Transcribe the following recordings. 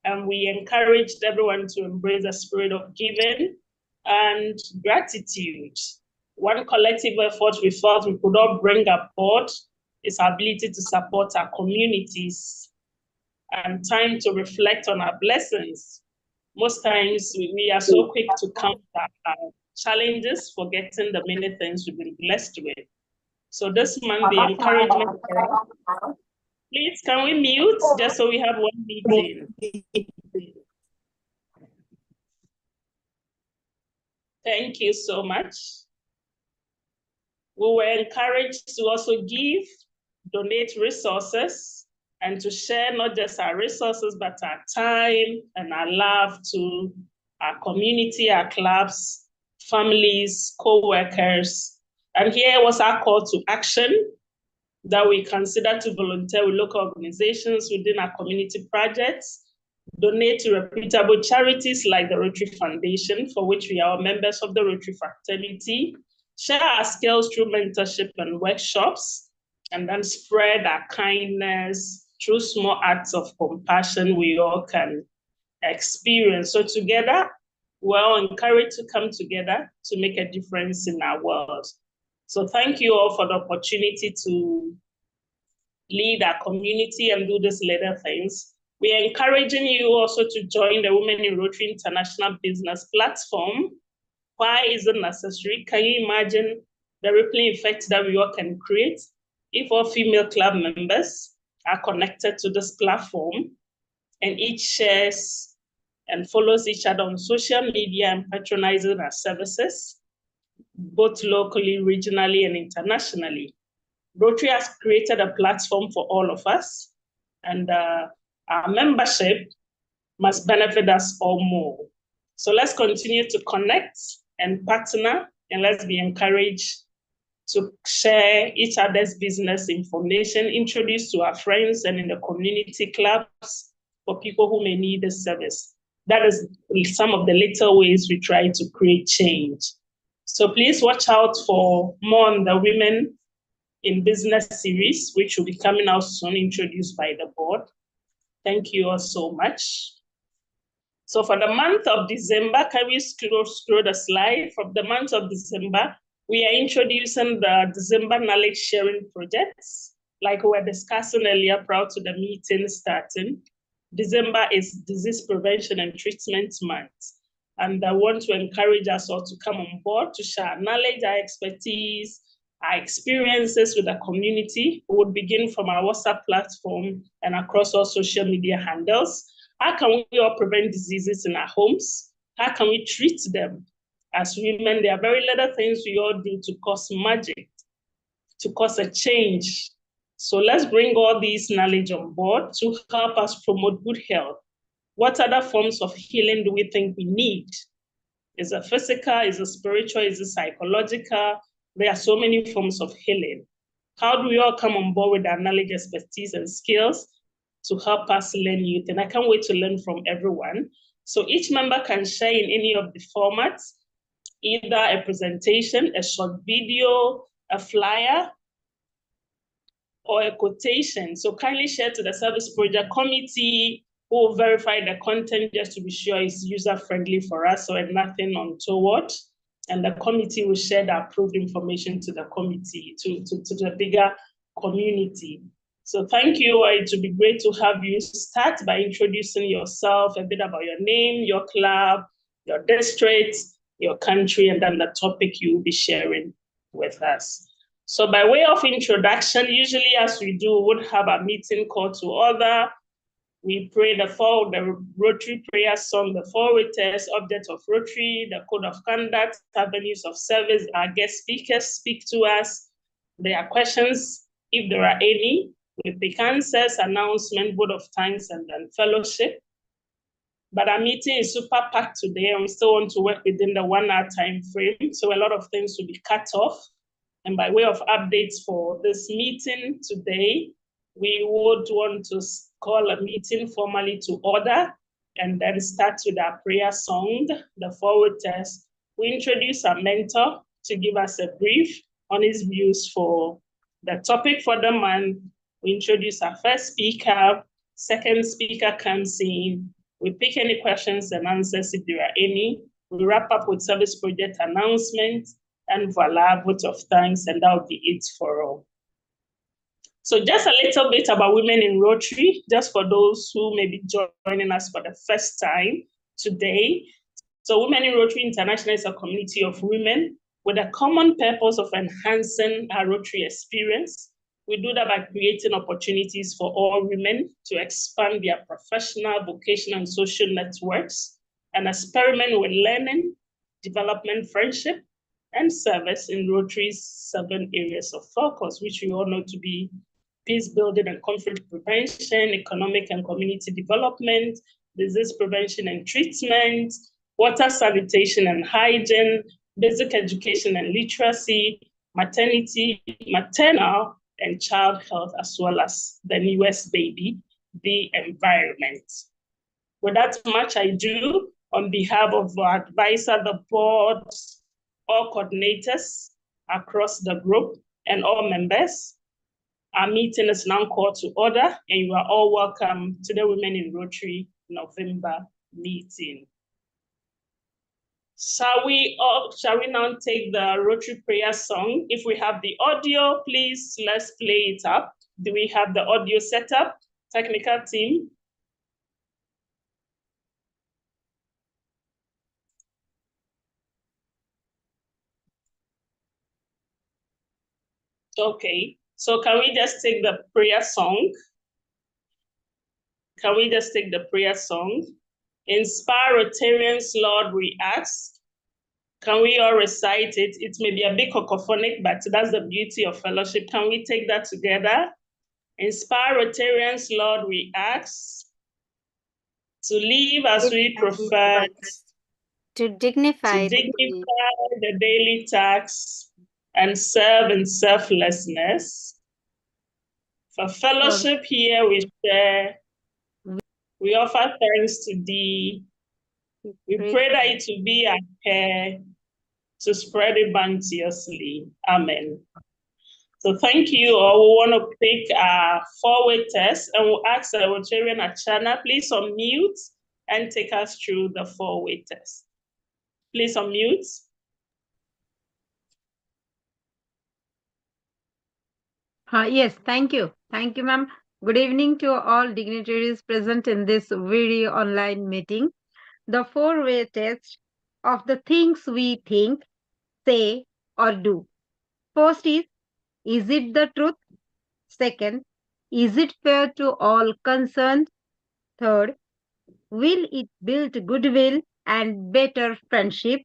and we encouraged everyone to embrace the spirit of giving and gratitude. One collective effort we felt we could all bring aboard is our ability to support our communities and time to reflect on our blessings. Most times we are so quick to count our challenges, forgetting the many things we've been blessed with. So this month, the encouragement for us, please, can we mute just so we have one meeting? Thank you so much. We were encouraged to also give, donate resources, and to share not just our resources, but our time and our love to our community, our clubs, families, co-workers. And here was our call to action that we consider to volunteer with local organizations within our community projects, donate to reputable charities like the Rotary Foundation, for which we are members of the Rotary fraternity, share our skills through mentorship and workshops, and then spread our kindness through small acts of compassion we all can experience. So together, we're all encouraged to come together to make a difference in our world. So thank you all for the opportunity to lead our community and do these little things. We are encouraging you also to join the Women in Rotary International Business Platform. Why is it necessary? Can you imagine the rippling effect that we all can create if all female club members are connected to this platform and each shares and follows each other on social media and patronizes our services, both locally, regionally, and internationally? Rotary has created a platform for all of us, and our membership must benefit us all more. So let's continue to connect and partner, and let's be encouraged to share each other's business information, introduce to our friends and in the community clubs for people who may need this service. That is some of the little ways we try to create change. So please watch out for more on the Women in Business series, which will be coming out soon, introduced by the board. Thank you all so much. So for the month of December, can we scroll the slide? From the month of December, we are introducing the December knowledge sharing projects. Like we were discussing earlier prior to the meeting starting, December is Disease Prevention and Treatment Month. And I want to encourage us all to come on board to share our knowledge, our expertise, our experiences with the community. We would begin from our WhatsApp platform and across all social media handles. How can we all prevent diseases in our homes? How can we treat them? As women, there are very little things we all do to cause magic, to cause a change. So let's bring all these knowledge on board to help us promote good health. What other forms of healing do we think we need? Is it physical? Is it spiritual? Is it psychological? There are so many forms of healing. How do we all come on board with our knowledge, expertise, and skills to help us learn new things? I can't wait to learn from everyone. So each member can share in any of the formats, either a presentation, a short video, a flyer, or a quotation. So kindly share to the service project committee, who will verify the content just to be sure it's user-friendly for us, so nothing untoward. And the committee will share the approved information to the committee, to the bigger community. So thank you. It would be great to have you start by introducing yourself, a bit about your name, your club, your district, your country, and then the topic you will be sharing with us. So by way of introduction, usually as we do, we would have a meeting call to order. We pray the Rotary prayer song, the four reiters, object of Rotary, the code of conduct, avenues of service. Our guest speakers speak to us. There are questions, if there are any. We pick answers, announcement, vote of thanks, and then fellowship. But our meeting is super packed today, and we still want to work within the 1 hour time frame. So a lot of things will be cut off. And by way of updates for this meeting today, we would want to call a meeting formally to order and then start with our prayer song, the forward test. We introduce our mentor to give us a brief on his views for the topic for the month. We introduce our first speaker, second speaker comes in, We pick any questions and answers if there are any. We wrap up with service project announcements, and voila, vote of thanks, and that will be it for all. So just a little bit about women in Rotary, just for those who may be joining us for the first time today. So Women in Rotary International is a community of women with a common purpose of enhancing our Rotary experience. We do that by creating opportunities for all women to expand their professional, vocational, and social networks, and experiment with learning, development, friendship, and service in Rotary's 7 areas of focus, which we all know to be peace building and conflict prevention, economic and community development, disease prevention and treatment, water sanitation and hygiene, basic education and literacy, maternity, maternal and child health, as well as the newest baby, the environment. With that much I do, on behalf of our advisor, the board, all coordinators across the group, and all members, our meeting is now called to order, and you are all welcome to the Women in Rotary November meeting. Shall we now take the Rotary prayer song? If we have the audio, please, let's play it up. Do we have the audio set up? Technical team? Okay, so can we just take the prayer song? Can we just take the prayer song? Inspire Rotarians, Lord, we ask. Can we all recite it? It may be a bit cacophonic, but that's the beauty of fellowship. Can we take that together? Inspire Rotarians, Lord, we ask. To live as we prefer. To dignify the daily tasks and serve in selflessness. For fellowship here we share. We offer thanks to thee. We pray that it will be our care to spread it bounteously. Amen. So thank you all. We want to pick our four-way test, and we'll ask the Rotarian Achana, please unmute and take us through the four-way test. Please unmute. Yes, thank you. Thank you, ma'am. Good evening to all dignitaries present in this WIRI online meeting. The four-way test of the things we think, say, or do. First is it the truth? Second, is it fair to all concerned? Third, will it build goodwill and better friendship?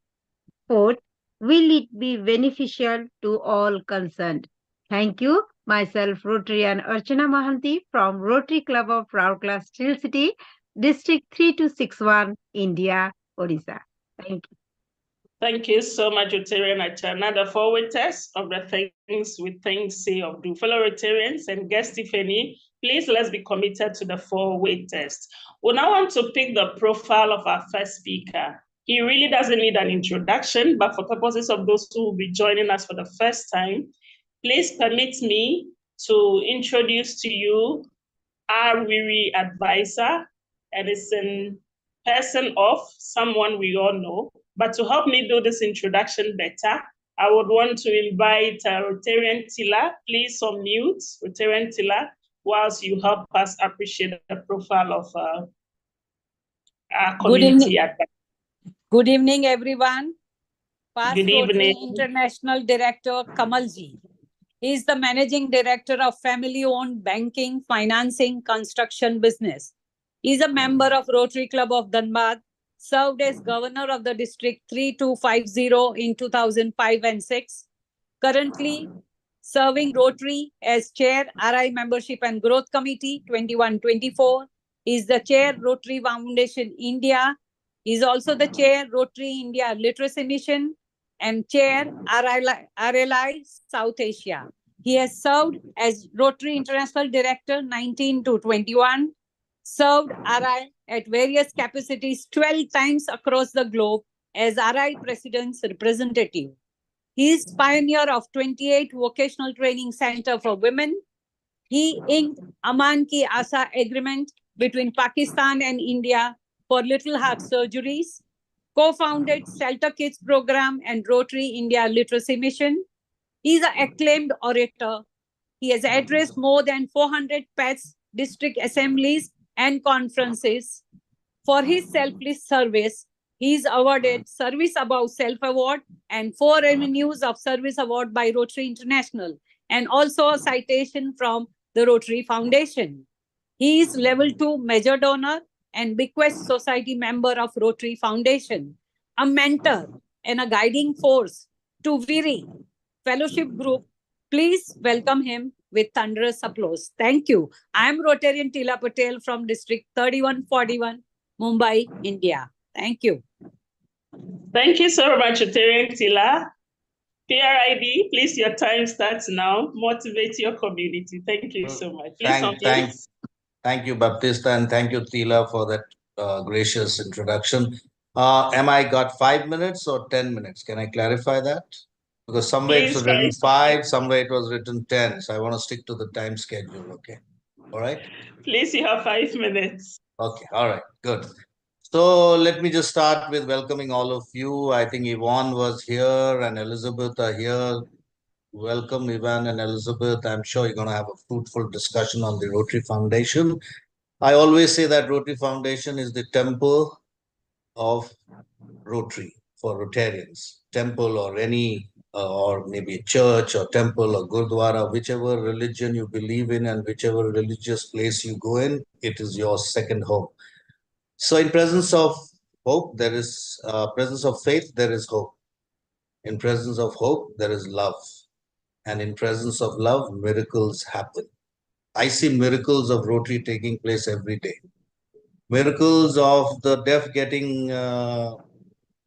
Fourth, will it be beneficial to all concerned? Thank you. Myself, Rotarian Archana Mahanti from Rotary Club of Rourkela, Steel City, District 3261, India, Odisha. Thank you. Thank you so much, Rotarian Achana. The four-way test of the things we think, say, or do. Fellow Rotarians and guests, if any, please let's be committed to the four-way test. We now want to pick the profile of our first speaker. He really doesn't need an introduction, but for purposes of those who will be joining us for the first time, please permit me to introduce to you our WIRI advisor, and it's in person of someone we all know. But to help me do this introduction better, I would want to invite Rotarian Tila. Please unmute, Rotarian Tila, whilst you help us appreciate the profile of our community advisor. Good evening, everyone. Past Good evening. Rotary International Director Kamalji. He is the Managing Director of family-owned banking, financing, construction business. He is a member of Rotary Club of Dhanbad, served as Governor of the District 3250 in 2005 and 6. Currently serving Rotary as Chair, RI Membership and Growth Committee 21-24. He is the Chair, Rotary Foundation India. He is also the Chair, Rotary India Literacy Mission and Chair, RLI South Asia. He has served as Rotary International Director 19 to 21, served RI at various capacities 12 times across the globe as RI President's representative. He is pioneer of 28 Vocational Training Center for Women. He inked Aman Ki Asa Agreement between Pakistan and India for Little Heart Surgeries, co-founded Shelter Kids Program and Rotary India Literacy Mission. He is an acclaimed orator. He has addressed more than 400 PETS, district assemblies, and conferences. For his selfless service, he is awarded Service Above Self Award and 4 Avenues of Service Award by Rotary International, and also a citation from the Rotary Foundation. He is Level 2 Major Donor and Bequest Society member of Rotary Foundation, a mentor and a guiding force to WIRI Fellowship Group. Please welcome him with thunderous applause. Thank you. I am Rotarian Tila Patel from District 3141, Mumbai, India. Thank you. Thank you so much, Rotarian Tila. PRID, please, your time starts now. Motivate your community. Thank you so much. Please, thank you, Baptista, and thank you, Tila, for that gracious introduction. Am I got 5 minutes or 10 minutes? Can I clarify that? Because somewhere it was written 5, somewhere it was written 10. So I want to stick to the time schedule, okay? All right? Please, you have 5 minutes. Okay, all right, good. So let me just start with welcoming all of you. I think Yvonne was here and Elizabeth are here. Welcome, Yvonne and Elizabeth. I'm sure you're going to have a fruitful discussion on the Rotary Foundation. I always say that Rotary Foundation is the temple of Rotary for Rotarians. Temple or any, or maybe a church or temple or Gurdwara, whichever religion you believe in and whichever religious place you go in, it is your second home. So in presence of hope, there is presence of faith, there is hope. In presence of hope, there is love. And in presence of love, miracles happen. I see miracles of Rotary taking place every day. Miracles of the deaf getting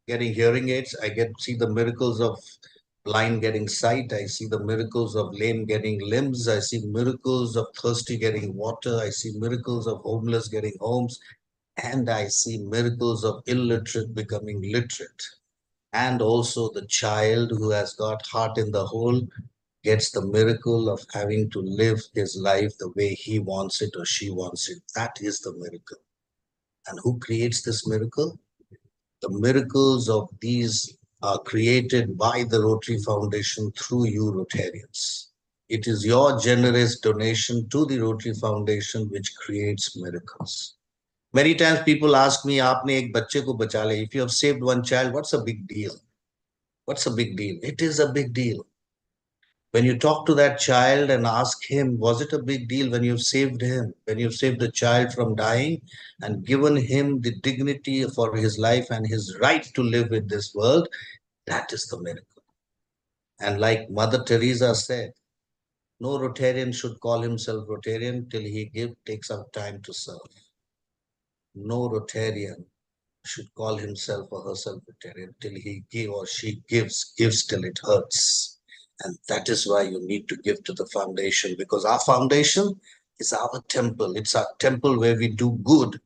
hearing aids. I see the miracles of blind getting sight. I see the miracles of lame getting limbs. I see miracles of thirsty getting water. I see miracles of homeless getting homes. And I see miracles of illiterate becoming literate. And also the child who has got heart in the hole gets the miracle of having to live his life the way he wants it or she wants it. That is the miracle. And who creates this miracle? The miracles of these are created by the Rotary Foundation through you Rotarians. It is your generous donation to the Rotary Foundation which creates miracles. Many times people ask me, "Aapne ek bacche ko bacha liya. If you have saved one child, what's a big deal?" What's a big deal? It is a big deal. When you talk to that child and ask him, was it a big deal when you've saved him, when you've saved the child from dying and given him the dignity for his life and his right to live in this world? That is the miracle. And like Mother Teresa said, no Rotarian should call himself Rotarian till he takes out time to serve. No Rotarian should call himself or herself Rotarian till he or she gives till it hurts. And that is why you need to give to the foundation, because our foundation is our temple. It's our temple where we do good,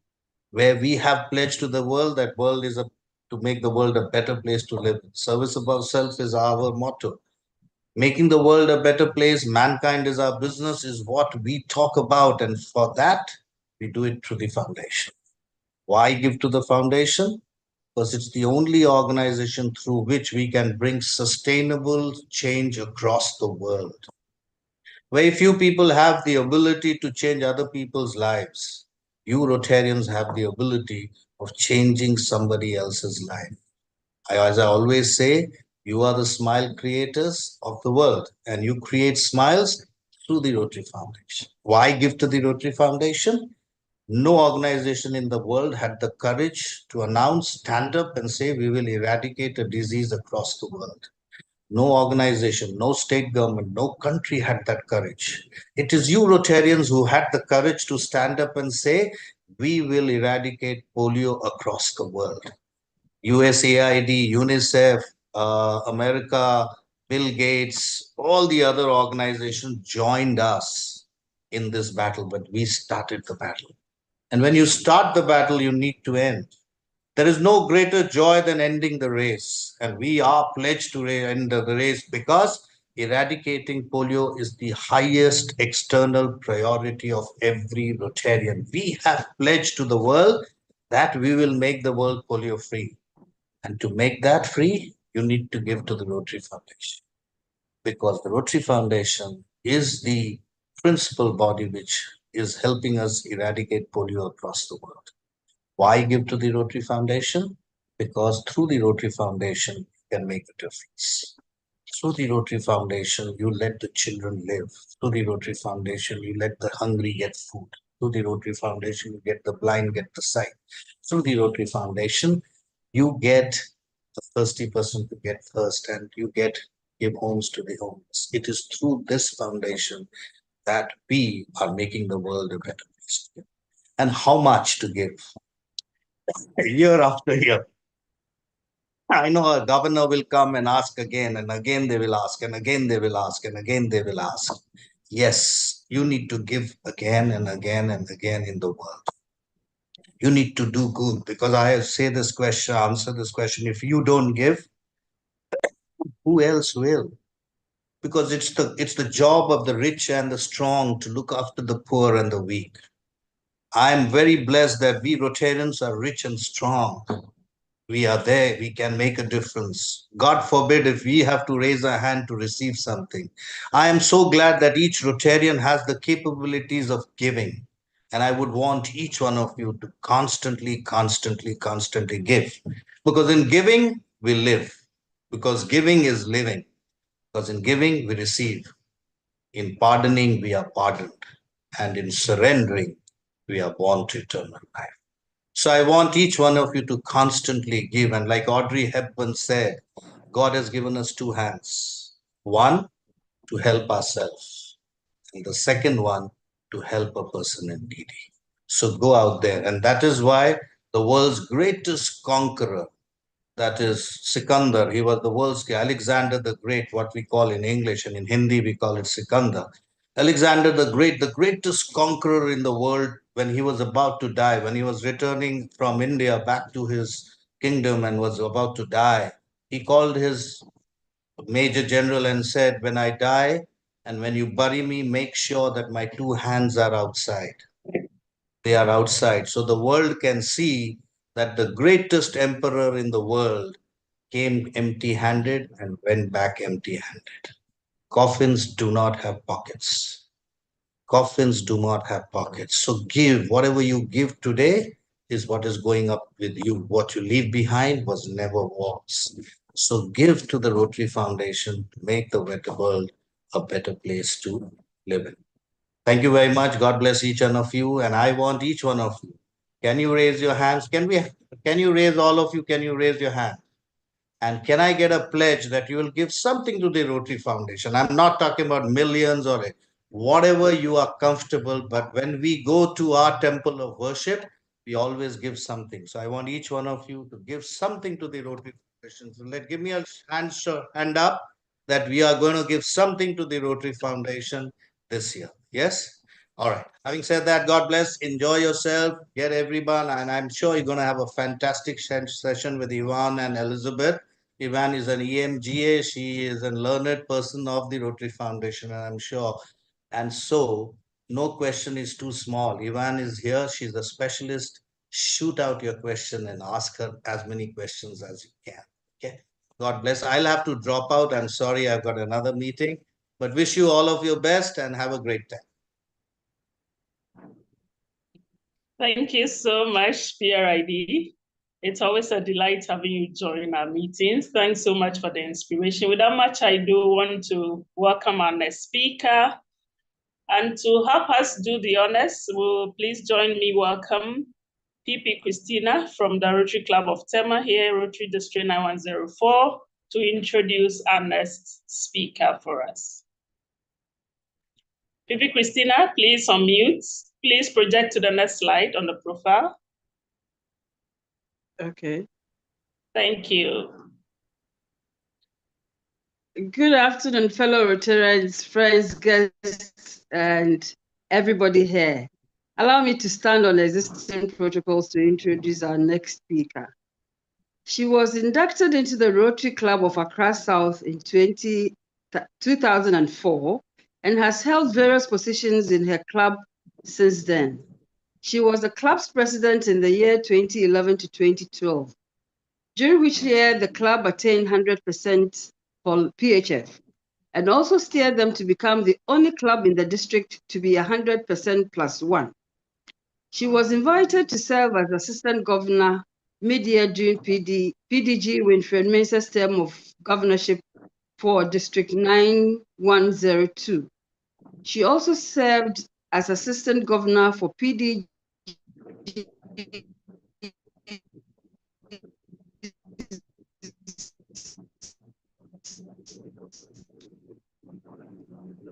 where we have pledged to the world that world is to make the world a better place to live. Service above self is our motto. Making the world a better place, mankind is our business, is what we talk about. And for that, we do it through the foundation. Why give to the foundation? Because it's the only organization through which we can bring sustainable change across the world. Very few people have the ability to change other people's lives. You Rotarians have the ability of changing somebody else's life. As I always say, you are the smile creators of the world, and you create smiles through the Rotary Foundation. Why give to the Rotary Foundation? No organization in the world had the courage to announce, stand up and say, we will eradicate a disease across the world. No organization, no state government, no country had that courage. It is you Rotarians who had the courage to stand up and say, we will eradicate polio across the world. USAID, UNICEF, America, Bill Gates, all the other organizations joined us in this battle, but we started the battle. And when you start the battle, you need to end. There is no greater joy than ending the race. And we are pledged to end the race because eradicating polio is the highest external priority of every Rotarian. We have pledged to the world that we will make the world polio free. And to make that free, you need to give to the Rotary Foundation, because the Rotary Foundation is the principal body which is helping us eradicate polio across the world. Why give to the Rotary Foundation? Because through the Rotary Foundation, you can make a difference. Through the Rotary Foundation, you let the children live. Through the Rotary Foundation, you let the hungry get food. Through the Rotary Foundation, you get the blind get the sight. Through the Rotary Foundation, you get the thirsty person to get thirst, and you give homes to the homeless. It is through this foundation that we are making the world a better place to live. And how much to give? Year after year. I know a governor will come and ask again, and again they will ask, and again they will ask, and again they will ask. Yes, you need to give again and again and again in the world. You need to do good, because I say this question, answer this question. If you don't give, who else will? Because it's the job of the rich and the strong to look after the poor and the weak. I am very blessed that we Rotarians are rich and strong. We are there, we can make a difference. God forbid if we have to raise our hand to receive something. I am so glad that each Rotarian has the capabilities of giving. And I would want each one of you to constantly give. Because in giving, we live. Because giving is living. Because in giving, we receive. In pardoning, we are pardoned. And in surrendering, we are born to eternal life. So I want each one of you to constantly give. And like Audrey Hepburn said, God has given us two hands. One, to help ourselves. And the second one, to help a person in need. So go out there. And that is why the world's greatest conqueror, that is Sikandar, he was the world's Alexander the Great, what we call in English, and in Hindi we call it Sikandar. Alexander the Great, the greatest conqueror in the world, when he was about to die, when he was returning from India back to his kingdom and was about to die, he called his major general and said, when I die and when you bury me, make sure that my two hands are outside. They are outside. So the world can see that the greatest emperor in the world came empty-handed and went back empty-handed. Coffins do not have pockets. Coffins do not have pockets. So give. Whatever you give today is what is going up with you. What you leave behind was never was. So give to the Rotary Foundation to make the world a better place to live in. Thank you very much. God bless each one of you. And I want each one of you. Can you raise your hands? Can you raise all of you? Can you raise your hand? And can I get a pledge that you will give something to the Rotary Foundation? I'm not talking about millions or whatever you are comfortable, but when we go to our temple of worship, we always give something. So I want each one of you to give something to the Rotary Foundation. So give me a hand up that we are going to give something to the Rotary Foundation this year. Yes? All right. Having said that, God bless. Enjoy yourself. Get everyone. And I'm sure you're going to have a fantastic session with Ivan and Elizabeth. Ivan is an EMGA. She is a learned person of the Rotary Foundation, and I'm sure. And so, no question is too small. Ivan is here. She's a specialist. Shoot out your question and ask her as many questions as you can. Okay. God bless. I'll have to drop out. I'm sorry, I've got another meeting. But wish you all of your best and have a great time. Thank you so much, PRID. It's always a delight having you join our meetings. Thanks so much for the inspiration. Without much ado, want to welcome our next speaker. And to help us do the honors, will please join me welcome PP Christina from the Rotary Club of Tema here, Rotary District 9104, to introduce our next speaker for us. PP Christina, please unmute. Please project to the next slide on the profile. Okay. Thank you. Good afternoon, fellow Rotarians, friends, guests, and everybody here. Allow me to stand on existing protocols to introduce our next speaker. She was inducted into the Rotary Club of Accra South in 2004 and has held various positions in her club since then. She was the club's president in the year 2011 to 2012, during which year the club attained 100% for PHF, and also steered them to become the only club in the district to be 100% plus one. She was invited to serve as assistant governor mid-year during PDG Winfred Mensah's term of governorship for District 9102. She also served as assistant governor for PDG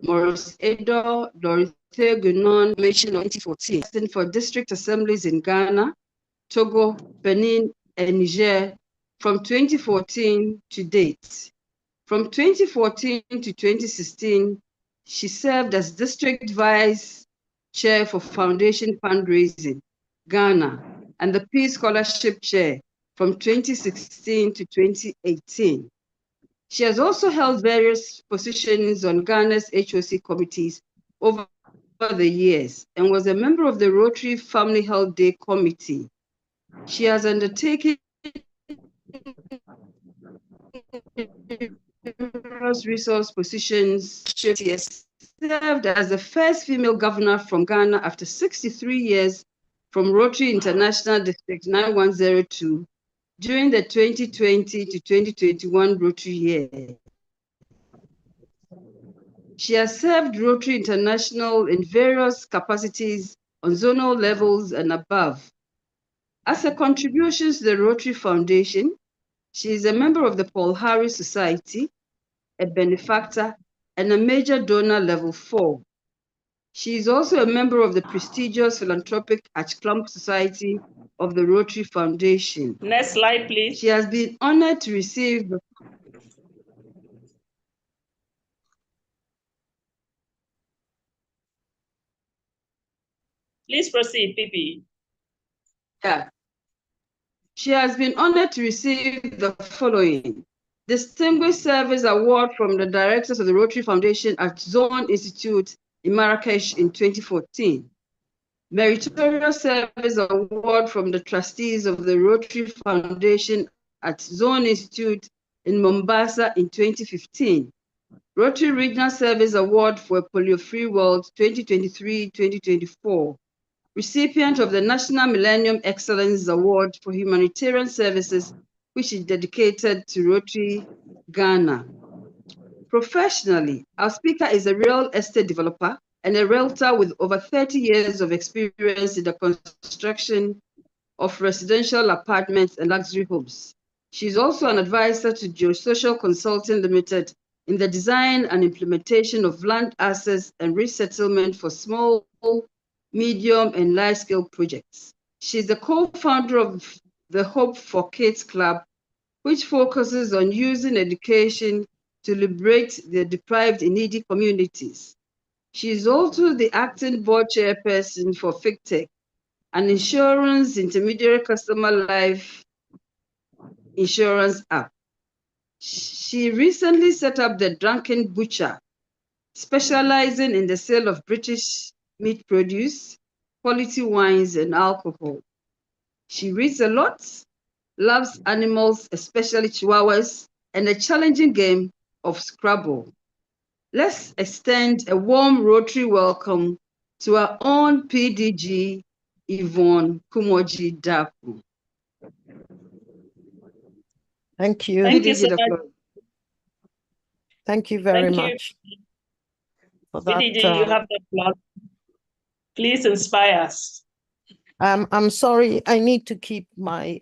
Maurice Edo, Dorothea Gunon, mentioned in 2014 for district assemblies in Ghana, Togo, Benin, and Niger from 2014 to date. From 2014 to 2016, she served as district vice chair for foundation fundraising, Ghana, and the Peace Scholarship chair from 2016 to 2018. She has also held various positions on Ghana's HOC committees over the years and was a member of the Rotary Family Health Day Committee. She has undertaken resource positions. She has served as the first female governor from Ghana after 63 years from Rotary International District 9102 during the 2020 to 2021 Rotary year. She has served Rotary International in various capacities on zonal levels and above. As a contribution to the Rotary Foundation, she is a member of the Paul Harris Society, a benefactor, and a major donor level 4. She is also a member of the prestigious philanthropic Archclump Society of the Rotary Foundation. Next slide, please. She has been honored to receive the Please proceed, PP. Yeah. She has been honored to receive the following: Distinguished Service Award from the Directors of the Rotary Foundation at Zone Institute in Marrakesh in 2014. Meritorious Service Award from the Trustees of the Rotary Foundation at Zone Institute in Mombasa in 2015. Rotary Regional Service Award for a Polio-Free World 2023-2024. Recipient of the National Millennium Excellence Award for Humanitarian Services, which is dedicated to Rotary Ghana. Professionally, our speaker is a real estate developer and a realtor with over 30 years of experience in the construction of residential apartments and luxury homes. She is also an advisor to Geosocial Consulting Limited in the design and implementation of land access and resettlement for small, medium, and large-scale projects. She's the co-founder of the Hope for Kids Club, which focuses on using education to liberate the deprived and needy communities. She is also the acting board chairperson for FigTech, an insurance intermediary customer life insurance app. She recently set up the Drunken Butcher, specializing in the sale of British meat produce, quality wines, and alcohol. She reads a lot, loves animals, especially chihuahuas, and a challenging game of Scrabble. Let's extend a warm Rotary welcome to our own PDG, Yvonne Kumoji Dapu. Thank you. Thank you so much. Thank you very Thank you. much. For that, PDG, you have the floor. Please inspire us. I'm sorry, I need to keep my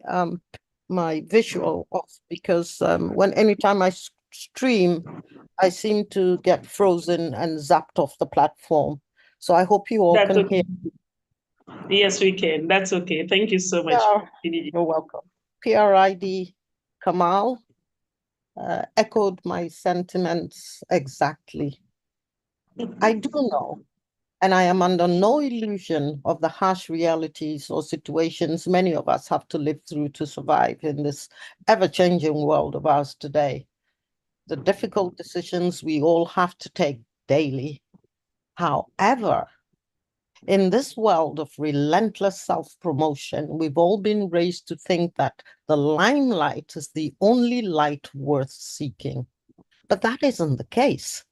my visual off because anytime I stream, I seem to get frozen and zapped off the platform. So I hope you all can hear. Yes, we can. That's okay. Thank you so much. PDG. You're welcome. PRID Kamal echoed my sentiments exactly. I do know, and I am under no illusion of the harsh realities or situations many of us have to live through to survive in this ever-changing world of ours today. The difficult decisions we all have to take daily. However, In this world of relentless self-promotion, we've all been raised to think that the limelight is the only light worth seeking. But that isn't the case.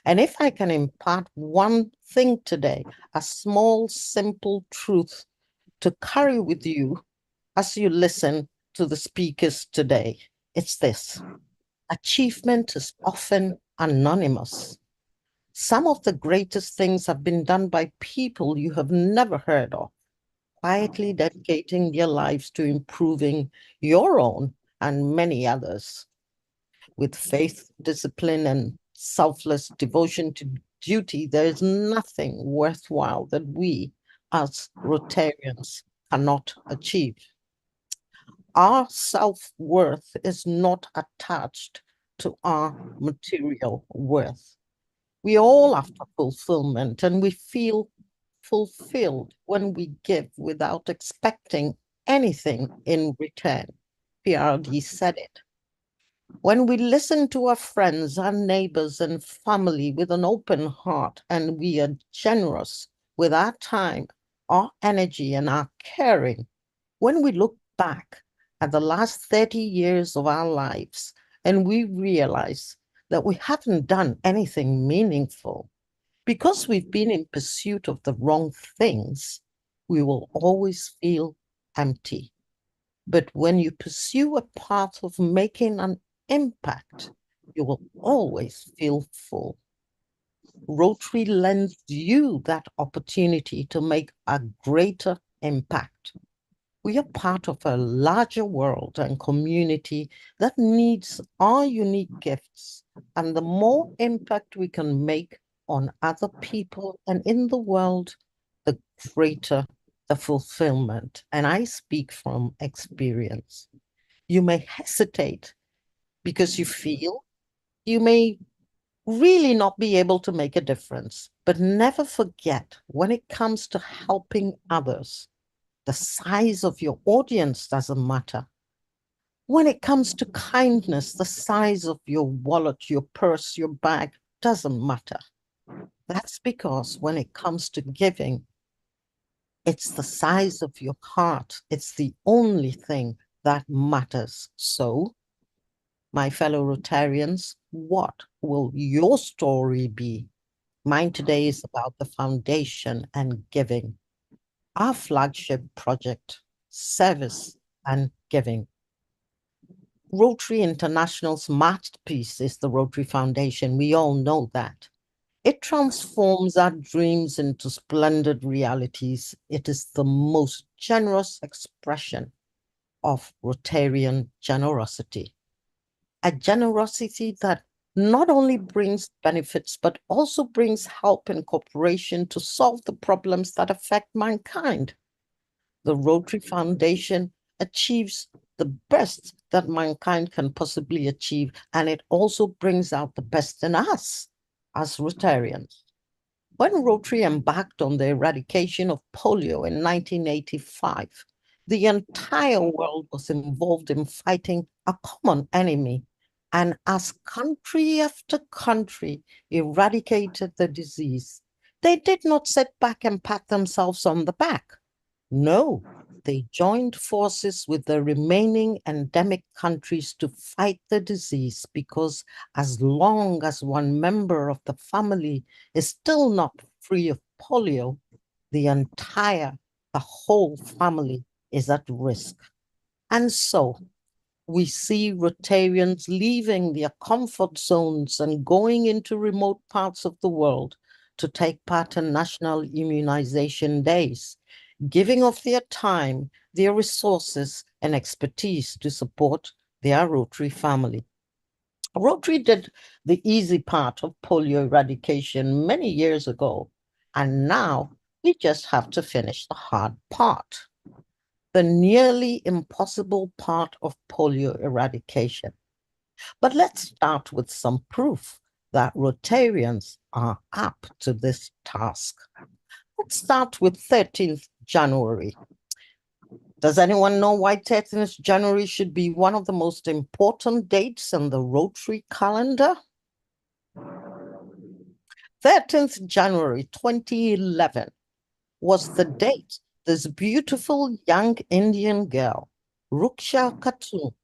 And if I can impart one thing today, a small, simple truth to carry with you as you listen to the speakers today, it's this: achievement is often anonymous. Some of the greatest things have been done by people you have never heard of, quietly dedicating their lives to improving your own and many others. With faith, discipline, and selfless devotion to duty, there is nothing worthwhile that we, as Rotarians, cannot achieve. Our self-worth is not attached to our material worth. We all after fulfillment, and we feel fulfilled when we give without expecting anything in return. PRD said it. When we listen to our friends, our neighbors, and family with an open heart, and we are generous with our time, our energy, and our caring, when we look back at the last 30 years of our lives and we realize that we haven't done anything meaningful because we've been in pursuit of the wrong things, we will always feel empty. But when you pursue a path of making an impact, you will always feel full. Rotary lends you that opportunity to make a greater impact. We are part of a larger world and community that needs our unique gifts, and the more impact we can make on other people and in the world, the greater the fulfillment. And I speak from experience. You may hesitate because you feel you may really not be able to make a difference, but never forget, when it comes to helping others, the size of your audience doesn't matter. When it comes to kindness, the size of your wallet, your purse, your bag doesn't matter. That's because when it comes to giving, it's the size of your heart. It's the only thing that matters. So, my fellow Rotarians, what will your story be? Mine today is about the foundation and giving. Our flagship project, service and giving. Rotary International's masterpiece is the Rotary Foundation. We all know that. It transforms our dreams into splendid realities. It is the most generous expression of Rotarian generosity. A generosity that not only brings benefits, but also brings help and cooperation to solve the problems that affect mankind. The Rotary Foundation achieves the best that mankind can possibly achieve, and it also brings out the best in us as Rotarians. When Rotary embarked on the eradication of polio in 1985, the entire world was involved in fighting a common enemy. And as country after country eradicated the disease, they did not sit back and pat themselves on the back. No, they joined forces with the remaining endemic countries to fight the disease, because as long as one member of the family is still not free of polio, the whole family is at risk. And so we see Rotarians leaving their comfort zones and going into remote parts of the world to take part in national immunization days, giving of their time, their resources, and expertise to support their Rotary family. Rotary did the easy part of polio eradication many years ago, and now we just have to finish the hard part, the nearly impossible part of polio eradication. But let's start with some proof that Rotarians are up to this task. Let's start with 13th January. Does anyone know why 13th January should be one of the most important dates in the Rotary calendar? 13th January 2011 was the date this beautiful young Indian girl, Ruksha Khatu,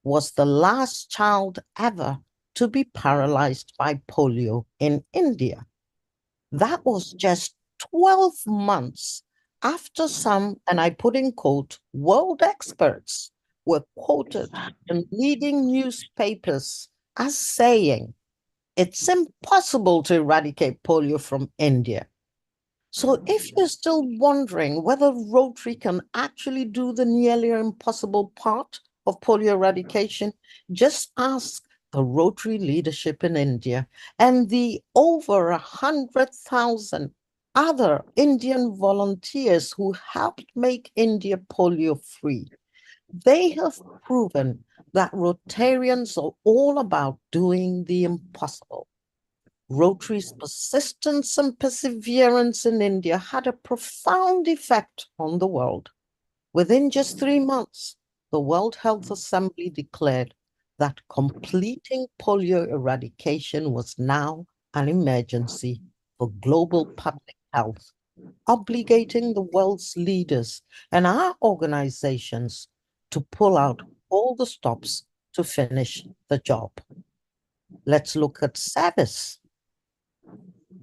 was the last child ever to be paralyzed by polio in India. That was just 12 months after some, and I put in quote, world experts were quoted in leading newspapers as saying, it's impossible to eradicate polio from India. So if you're still wondering whether Rotary can actually do the nearly impossible part of polio eradication, just ask the Rotary leadership in India and the over 100,000 other Indian volunteers who helped make India polio free. They have proven that Rotarians are all about doing the impossible. Rotary's persistence and perseverance in India had a profound effect on the world. Within just 3 months, the World Health Assembly declared that completing polio eradication was now an emergency for global public health, obligating the world's leaders and our organizations to pull out all the stops to finish the job. Let's look at service.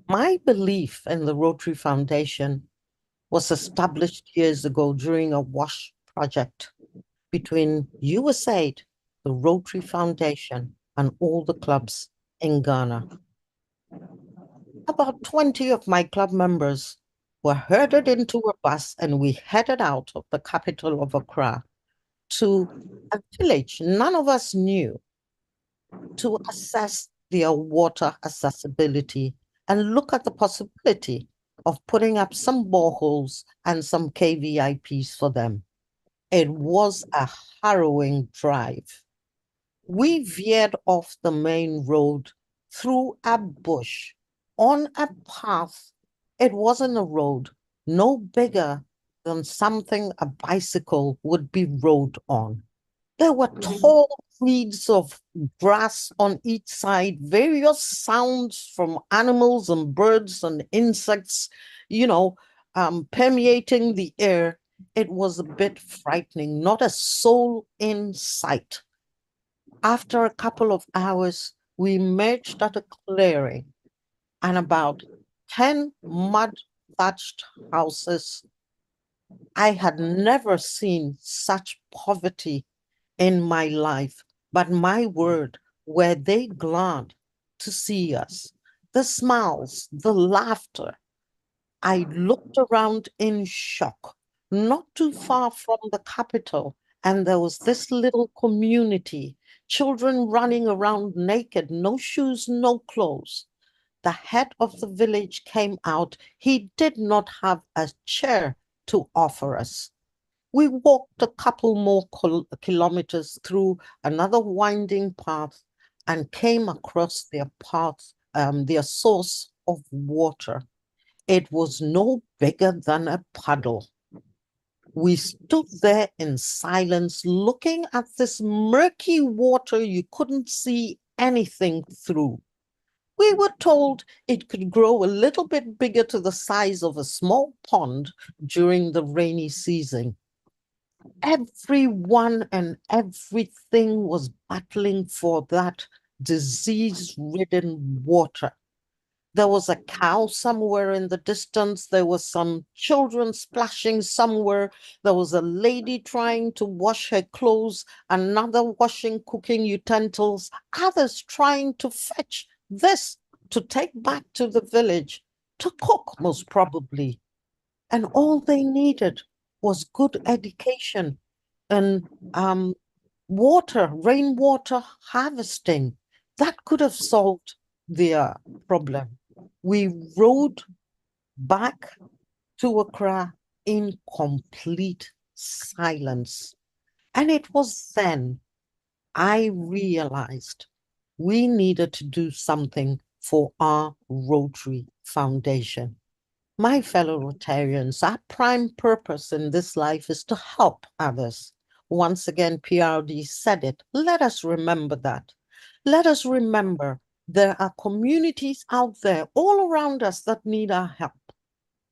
My belief in the Rotary Foundation was established years ago during a WASH project between USAID, the Rotary Foundation, and all the clubs in Ghana. About 20 of my club members were herded into a bus and we headed out of the capital of Accra to a village none of us knew to assess their water accessibility and look at the possibility of putting up some boreholes and some KVIPs for them. It was a harrowing drive. We veered off the main road through a bush on a path. It wasn't a road, no bigger than something a bicycle would be rode on. There were tall reeds of grass on each side, various sounds from animals and birds and insects, permeating the air. It was a bit frightening, not a soul in sight. After a couple of hours, we emerged at a clearing and about 10 mud-thatched houses. I had never seen such poverty in my life, but my word, were they glad to see us. The smiles, the laughter. I looked around in shock, not too far from the capital, and there was this little community, children running around naked, no shoes, no clothes. The head of the village came out. He did not have a chair to offer us. We walked a couple more kilometers through another winding path and came across their source of water. It was no bigger than a puddle. We stood there in silence, looking at this murky water you couldn't see anything through. We were told it could grow a little bit bigger to the size of a small pond during the rainy season. Everyone and everything was battling for that disease-ridden water. There was a cow somewhere in the distance. There was some children splashing somewhere. There was a lady trying to wash her clothes, another washing cooking utensils, others trying to fetch this to take back to the village, to cook most probably. And all they needed was good education and water, rainwater harvesting. That could have solved their problem. We rode back to Accra in complete silence. And it was then I realized we needed to do something for our Rotary Foundation. My fellow Rotarians, our prime purpose in this life is to help others. Once again, PRD said it. Let us remember that. Let us remember there are communities out there all around us that need our help.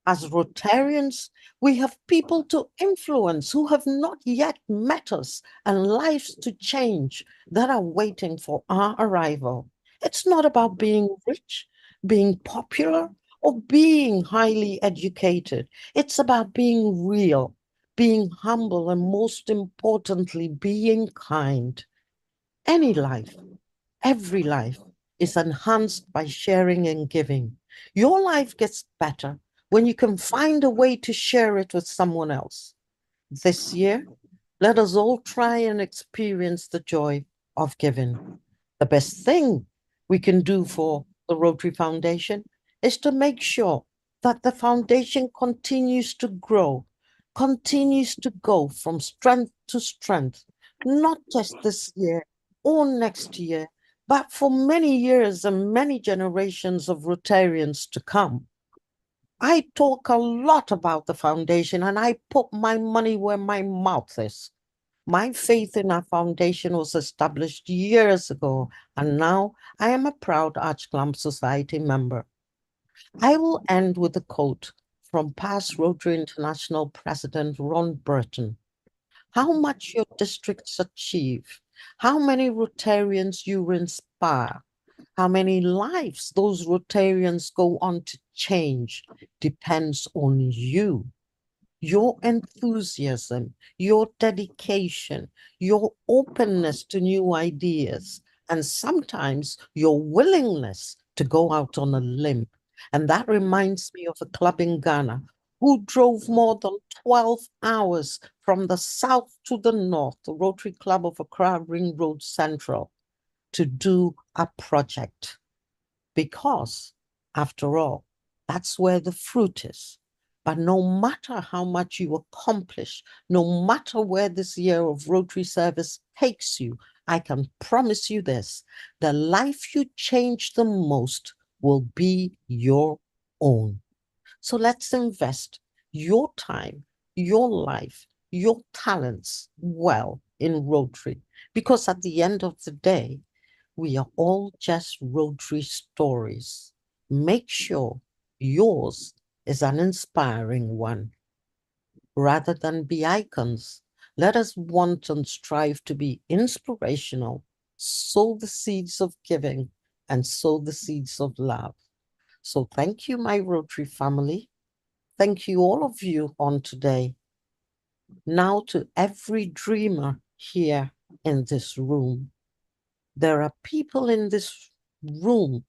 As Rotarians, we have people to influence who have not yet met us and lives to change that are waiting for our arrival. It's not about being rich, being popular, or being highly educated. It's about being real, being humble, and most importantly, being kind. Any life, every life, is enhanced by sharing and giving. Your life gets better when you can find a way to share it with someone else. This year, let us all try and experience the joy of giving. The best thing we can do for the Rotary Foundation is to make sure that the foundation continues to grow, continues to go from strength to strength, not just this year or next year, but for many years and many generations of Rotarians to come. I talk a lot about the foundation and I put my money where my mouth is. My faith in our foundation was established years ago, and now I am a proud Archclamp Society member. I will end with a quote from past Rotary International President Ron Burton. How much your districts achieve, how many Rotarians you inspire, how many lives those Rotarians go on to change depends on you. Your enthusiasm, your dedication, your openness to new ideas, and sometimes your willingness to go out on a limb. And that reminds me of a club in Ghana who drove more than 12 hours from the south to the north, the Rotary Club of Accra Ring Road Central, to do a project. Because, after all, that's where the fruit is. But no matter how much you accomplish, no matter where this year of Rotary service takes you, I can promise you this: the life you change the most will be your own. So let's invest your time, your life, your talents well in Rotary, because at the end of the day, we are all just Rotary stories. Make sure yours is an inspiring one. Rather than be icons, let us want and strive to be inspirational, sow the seeds of giving, and sow the seeds of love. So thank you, my Rotary family. Thank you, all of you on today. Now to every dreamer here in this room. There are people in this room,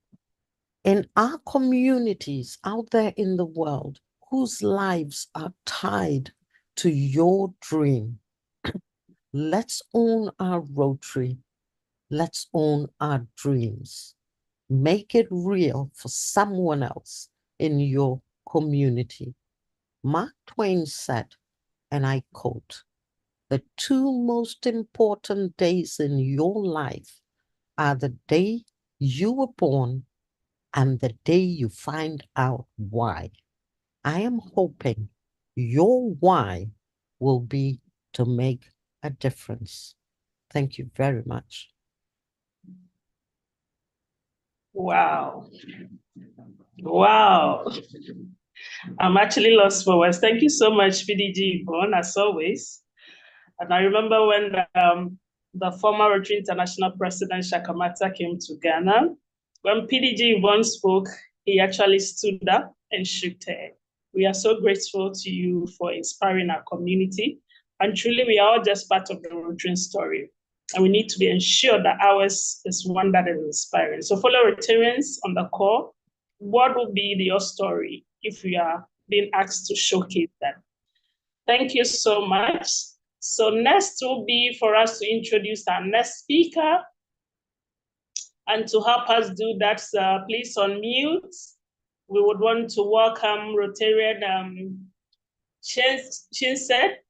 in our communities out there in the world, whose lives are tied to your dream. Let's own our Rotary. Let's own our dreams. Make it real for someone else in your community. Mark Twain said, and I quote, "The two most important days in your life are the day you were born and the day you find out why." I am hoping your why will be to make a difference. Thank you very much. Wow. Wow. I'm actually lost for words. Thank you so much, PDG Yvonne, as always. And I remember when the former Rotary International President Shakamata came to Ghana, when PDG Yvonne spoke, he actually stood up and shook her. We are so grateful to you for inspiring our community. And truly, we are all just part of the Rotary story. And we need to be ensured that ours is one that is inspiring. So fellow Rotarians on the call, what will be your story if we are being asked to showcase that? Thank you so much. So next will be for us to introduce our next speaker. And to help us do that, please unmute. We would want to welcome Rotarian Shinset.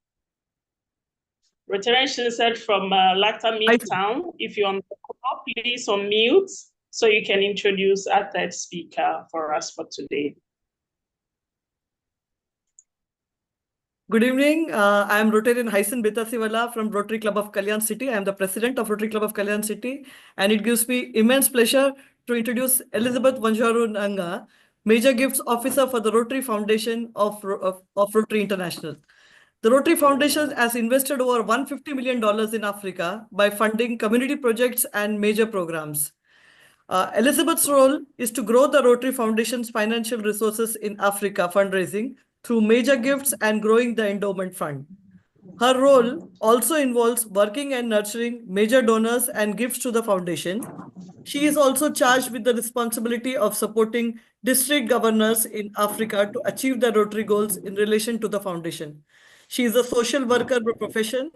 Rotarian Shinset from Latur Midtown. If you're on the call, please unmute so you can introduce our third speaker for us for today. Good evening. I am Rotarian Haisen Betasiwala from Rotary Club of Kalyan City. I am the president of Rotary Club of Kalyan City, and it gives me immense pleasure to introduce Elizabeth Wanjaru Nanga, Major Gifts Officer for the Rotary Foundation of Rotary International. The Rotary Foundation has invested over $150 million in Africa by funding community projects and major programs. Elizabeth's role is to grow the Rotary Foundation's financial resources in Africa fundraising through major gifts and growing the endowment fund. Her role also involves working and nurturing major donors and gifts to the foundation. She is also charged with the responsibility of supporting district governors in Africa to achieve the Rotary goals in relation to the foundation. She is a social worker by profession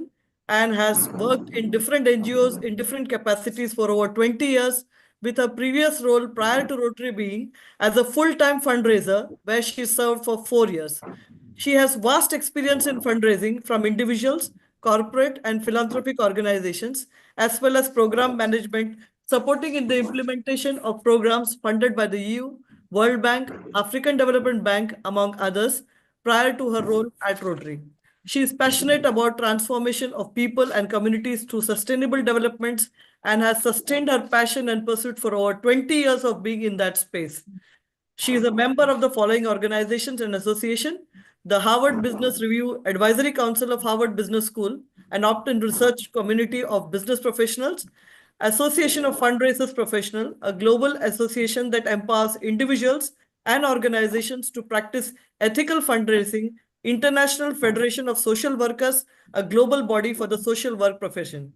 and has worked in different NGOs in different capacities for over 20 years, with her previous role prior to Rotary being as a full-time fundraiser, where she served for 4 years. She has vast experience in fundraising from individuals, corporate and philanthropic organizations, as well as program management, supporting in the implementation of programs funded by the EU, World Bank, African Development Bank, among others, prior to her role at Rotary. She is passionate about transformation of people and communities through sustainable developments and has sustained her passion and pursuit for over 20 years of being in that space. She is a member of the following organizations and associations: the Harvard Business Review Advisory Council of Harvard Business School, an opt-in research community of business professionals; Association of Fundraisers Professional, a global association that empowers individuals and organizations to practice ethical fundraising; International Federation of Social Workers, a global body for the social work profession;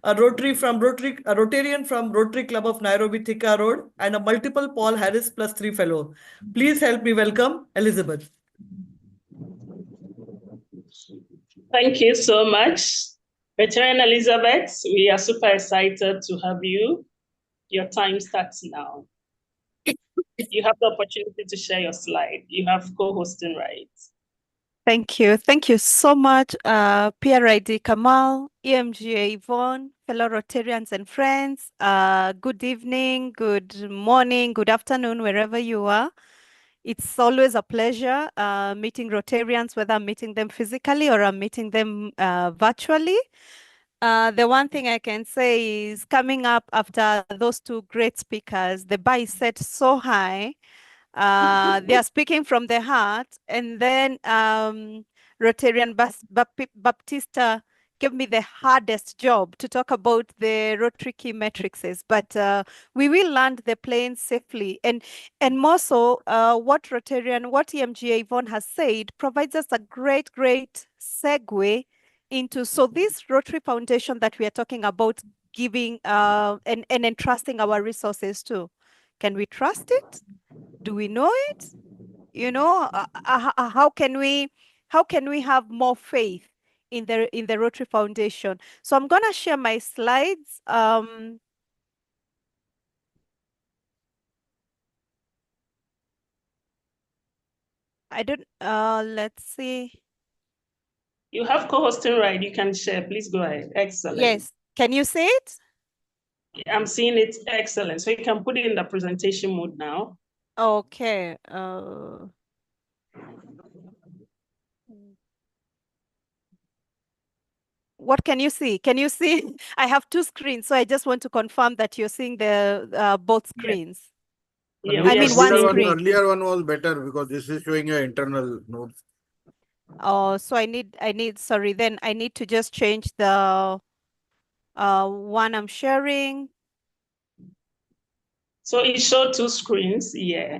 a Rotarian from Rotary Club of Nairobi Thika Road, and a multiple Paul Harris +3 fellow. Please help me welcome Elizabeth. Thank you so much. Veteran Elizabeth, we are super excited to have you. Your time starts now. You have the opportunity to share your slide. You have co-hosting rights. Thank you. Thank you so much, PRID Kamal, EMGA Yvonne, fellow Rotarians and friends. Good evening, good morning, good afternoon, wherever you are. It's always a pleasure meeting Rotarians, whether I'm meeting them physically or I'm meeting them virtually. The one thing I can say is, coming up after those two great speakers, the bar is set so high. They are speaking from the heart, and then Rotarian Baptista gave me the hardest job to talk about the Rotary key matrices, but we will land the plane safely. And more so, what EMGA Yvonne has said provides us a great segue into, so this Rotary Foundation that we are talking about giving and entrusting our resources to. Can we trust it? Do we know it? You know, how can we have more faith in the Rotary Foundation? So I'm gonna share my slides. I don't. Let's see. You have co-hosting right. You can share. Please go ahead. Excellent. Yes. Can you see it? I'm seeing it. Excellent. So you can put it in the presentation mode now. Okay. What can you see? Can you see? I have two screens, so I just want to confirm that you're seeing the both screens. Yeah, I mean, one screen. Earlier one was better because this is showing your internal notes. Oh, so I need, sorry, then I need to just change the one I'm sharing. So it showed two screens, yeah.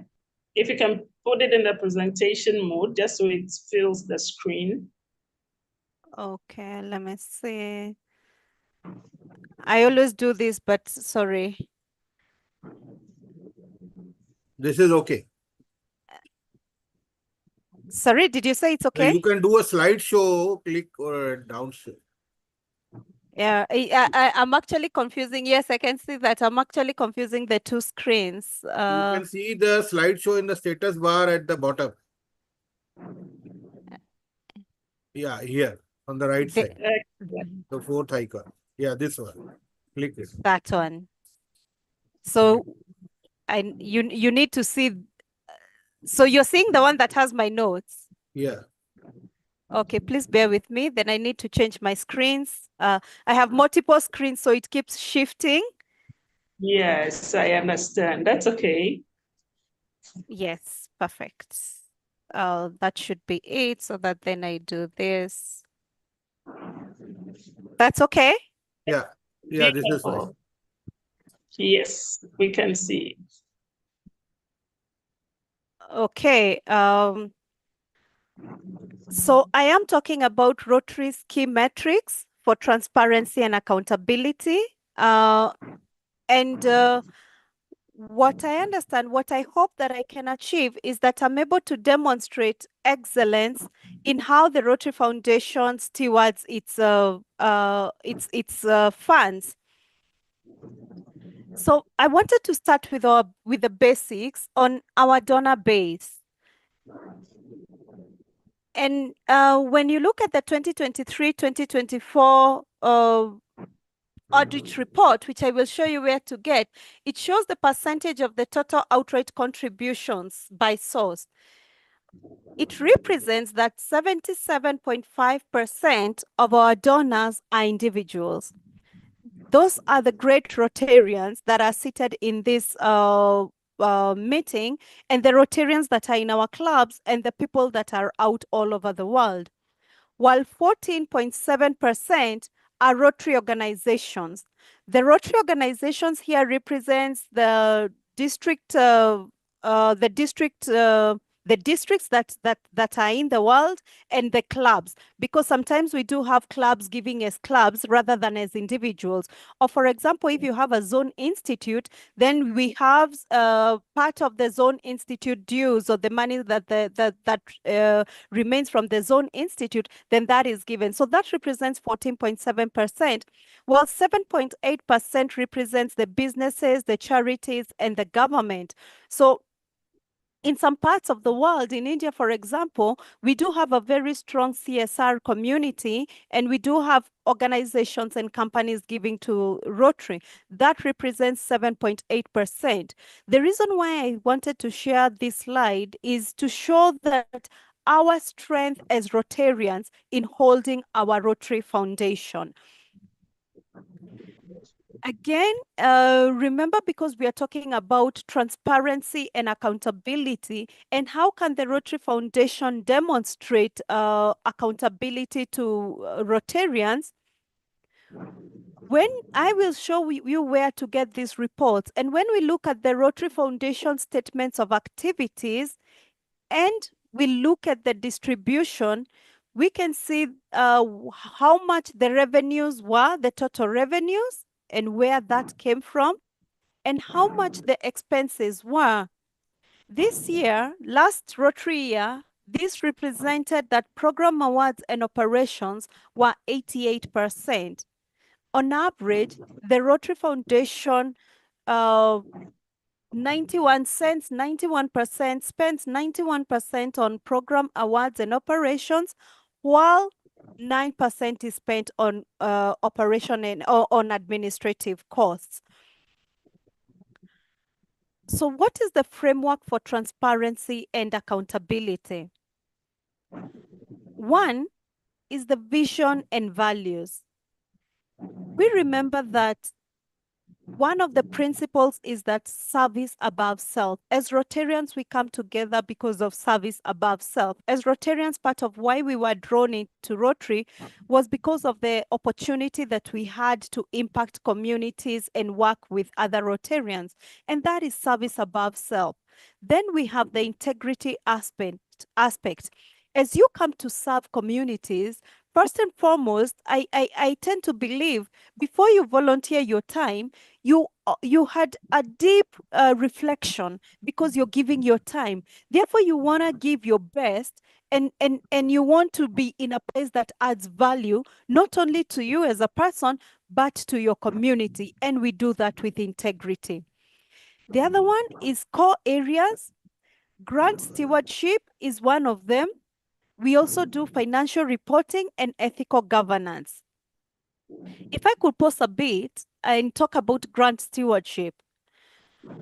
If you can put it in the presentation mode, just so it fills the screen. Okay, let me see. I always do this, but sorry. This is okay. Sorry, did you say it's okay? You can do a slideshow, click or downstairs. Yeah, I'm actually confusing. Yes, I can see that. I'm actually confusing the two screens. You can see the slideshow in the status bar at the bottom. Yeah, here on the right side. The fourth icon. Yeah, this one. Click it. That one. So you need to see. So you're seeing the one that has my notes. Yeah. Okay, please bear with me. Then I need to change my screens. I have multiple screens, so it keeps shifting. Yes, I understand. That's okay. Yes, perfect. That should be it, so that then I do this. That's okay? Yeah, yeah, this is fine. Yes, we can see. Okay. So I am talking about Rotary's key metrics for transparency and accountability. What I understand, what I hope that I can achieve is that I'm able to demonstrate excellence in how the Rotary Foundation stewards its funds. So I wanted to start with the basics on our donor base. And when you look at the 2023-2024 audit report, which I will show you where to get, it shows the percentage of the total outright contributions by source. It represents that 77.5% of our donors are individuals. Those are the great Rotarians that are seated in this meeting, and the Rotarians that are in our clubs, and the people that are out all over the world. While 14.7% are Rotary organizations. The Rotary organizations here represents the districts that are in the world, and the clubs, because sometimes we do have clubs giving as clubs rather than as individuals. Or for example, if you have a zone institute, then we have part of the zone institute dues, or the money that remains from the zone institute, then that is given. So that represents 14.7%, while 7.8% represents the businesses, the charities, and the government. So in some parts of the world, in India, for example, we do have a very strong CSR community, and we do have organizations and companies giving to Rotary. That represents 7.8%. The reason why I wanted to share this slide is to show that our strength as Rotarians in holding our Rotary Foundation. Again, remember, because we are talking about transparency and accountability, and how can the Rotary Foundation demonstrate accountability to Rotarians? When I will show you where to get these reports, and when we look at the Rotary Foundation statements of activities, and we look at the distribution, we can see how much the revenues were, the total revenues, and where that came from, and how much the expenses were. This year, last Rotary year, this represented that program awards and operations were 88%. On average, the Rotary Foundation 91% spends 91% on program awards and operations, while 9% is spent on operation and on administrative costs. So what is the framework for transparency and accountability? One is the vision and values. We remember that one of the principles is that service above self. As Rotarians, we come together because of service above self. As Rotarians, part of why we were drawn into Rotary was because of the opportunity that we had to impact communities and work with other Rotarians, and that is service above self. Then we have the integrity aspect. As you come to serve communities, first and foremost, I tend to believe before you volunteer your time, you had a deep reflection, because you're giving your time. Therefore, you want to give your best, and you want to be in a place that adds value, not only to you as a person, but to your community. And we do that with integrity. The other one is core areas. Grant stewardship is one of them. We also do financial reporting and ethical governance. If I could pause a bit and talk about grant stewardship,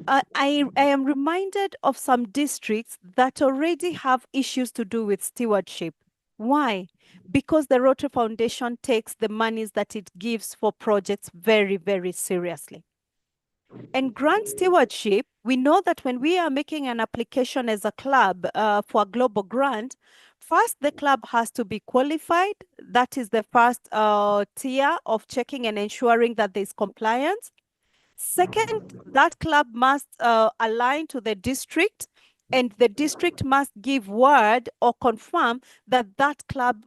I am reminded of some districts that already have issues to do with stewardship. Why? Because the Rotary Foundation takes the monies that it gives for projects very, very seriously. And grant stewardship, we know that when we are making an application as a club for a global grant, first, the club has to be qualified. That is the first tier of checking and ensuring that there's compliance. Second, that club must align to the district, and the district must give word or confirm that that club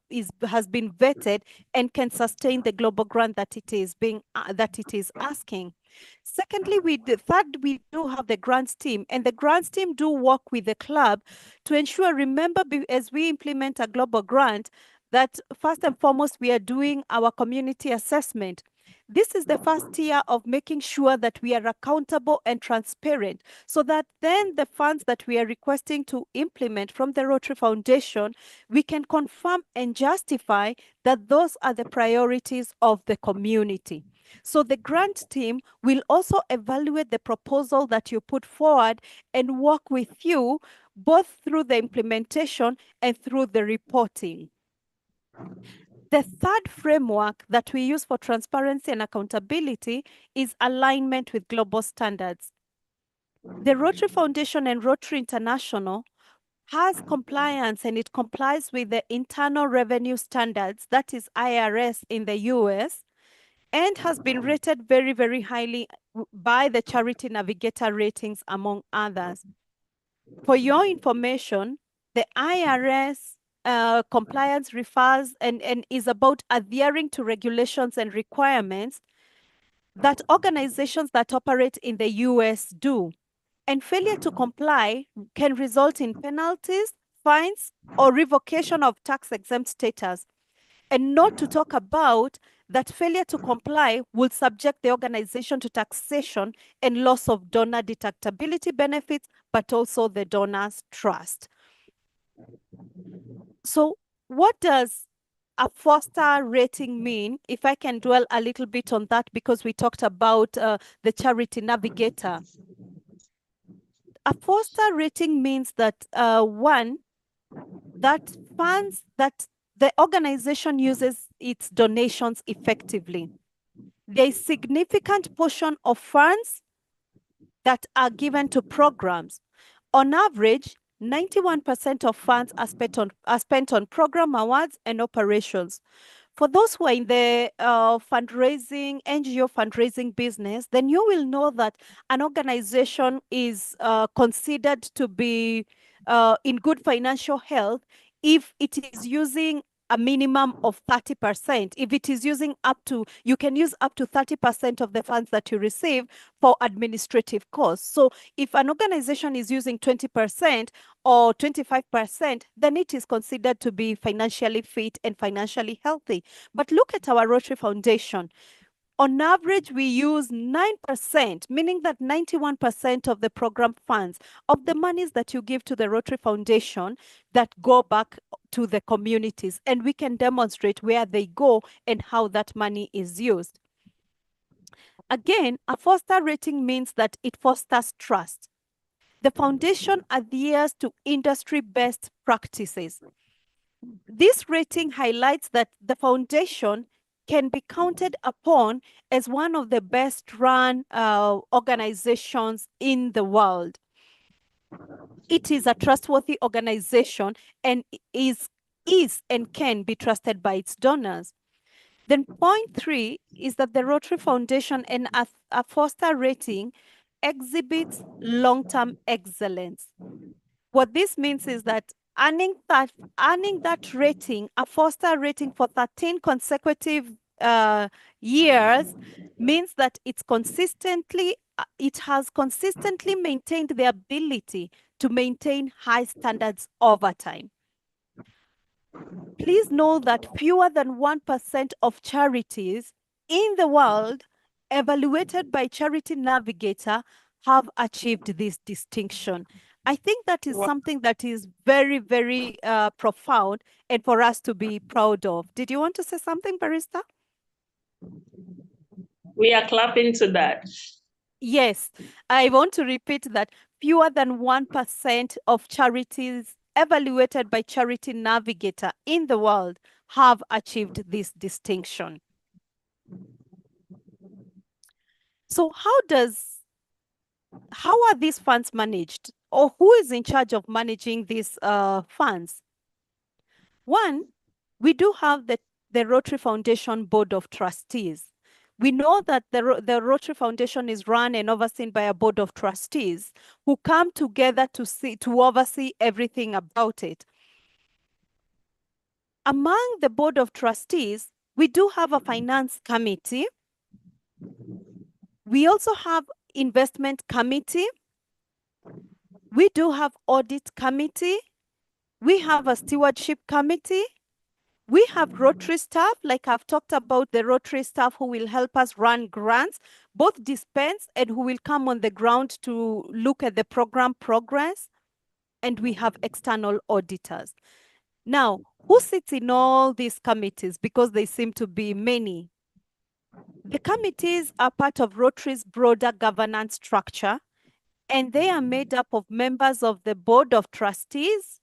has been vetted and can sustain the global grant that it is asking. Secondly, third, we do have the grants team, and the grants team do work with the club to ensure, remember, as we implement a global grant, that first and foremost, we are doing our community assessment. This is the first tier of making sure that we are accountable and transparent, so that then the funds that we are requesting to implement from the Rotary Foundation, we can confirm and justify that those are the priorities of the community. So the grant team will also evaluate the proposal that you put forward and work with you both through the implementation and through the reporting. The third framework that we use for transparency and accountability is alignment with global standards. The Rotary Foundation and Rotary International has compliance, and it complies with the Internal Revenue Standards, that is IRS in the US, and has been rated very, very highly by the Charity Navigator ratings, among others. For your information, the IRS compliance refers and is about adhering to regulations and requirements that organizations that operate in the US do. And failure to comply can result in penalties, fines, or revocation of tax-exempt status. And not to talk about that failure to comply will subject the organization to taxation and loss of donor deductibility benefits, but also the donor's trust. So what does a 4-star rating mean? If I can dwell a little bit on that, because we talked about the Charity Navigator. A 4-star rating means that one, that funds that the organization uses its donations effectively. There is significant portion of funds that are given to programs. On average, 91% of funds are spent on program awards and operations. For those who are in the fundraising, NGO fundraising business, then you will know that an organization is considered to be in good financial health if it is using a minimum of 30%. If it is using you can use up to 30% of the funds that you receive for administrative costs. So if an organization is using 20% or 25%, then it is considered to be financially fit and financially healthy. But look at our Rotary Foundation. On average, we use 9%, meaning that 91% of the program funds, of the monies that you give to the Rotary Foundation, that go back to the communities, and we can demonstrate where they go and how that money is used. Again, a 4-star rating means that it fosters trust. The foundation adheres to industry best practices. This rating highlights that the foundation can be counted upon as one of the best run organizations in the world. It is a trustworthy organization and is and can be trusted by its donors. Then point 3 is that the Rotary Foundation and a 4-star rating exhibits long-term excellence. What this means is that earning that rating, a 4-star rating for 13 consecutive years, means that it has consistently maintained the ability to maintain high standards over time. Please know that fewer than 1% of charities in the world evaluated by Charity Navigator have achieved this distinction. I think that is something that is very, very profound and for us to be proud of. Did you want to say something, Barrister? We are clapping to that. Yes, I want to repeat that fewer than 1% of charities evaluated by Charity Navigator in the world have achieved this distinction. So how does how are these funds managed, or who is in charge of managing these funds? One, we do have the Rotary Foundation Board of Trustees. We know that the Rotary Foundation is run and overseen by a board of trustees who come together to oversee everything about it. Among the board of trustees, we do have a finance committee. We also have investment committee. We do have audit committee. We have a stewardship committee. We have Rotary staff, like I've talked about the Rotary staff who will help us run grants, both dispense and who will come on the ground to look at the program progress. And we have external auditors. Now, who sits in all these committees? Because they seem to be many. The committees are part of Rotary's broader governance structure, and they are made up of members of the Board of Trustees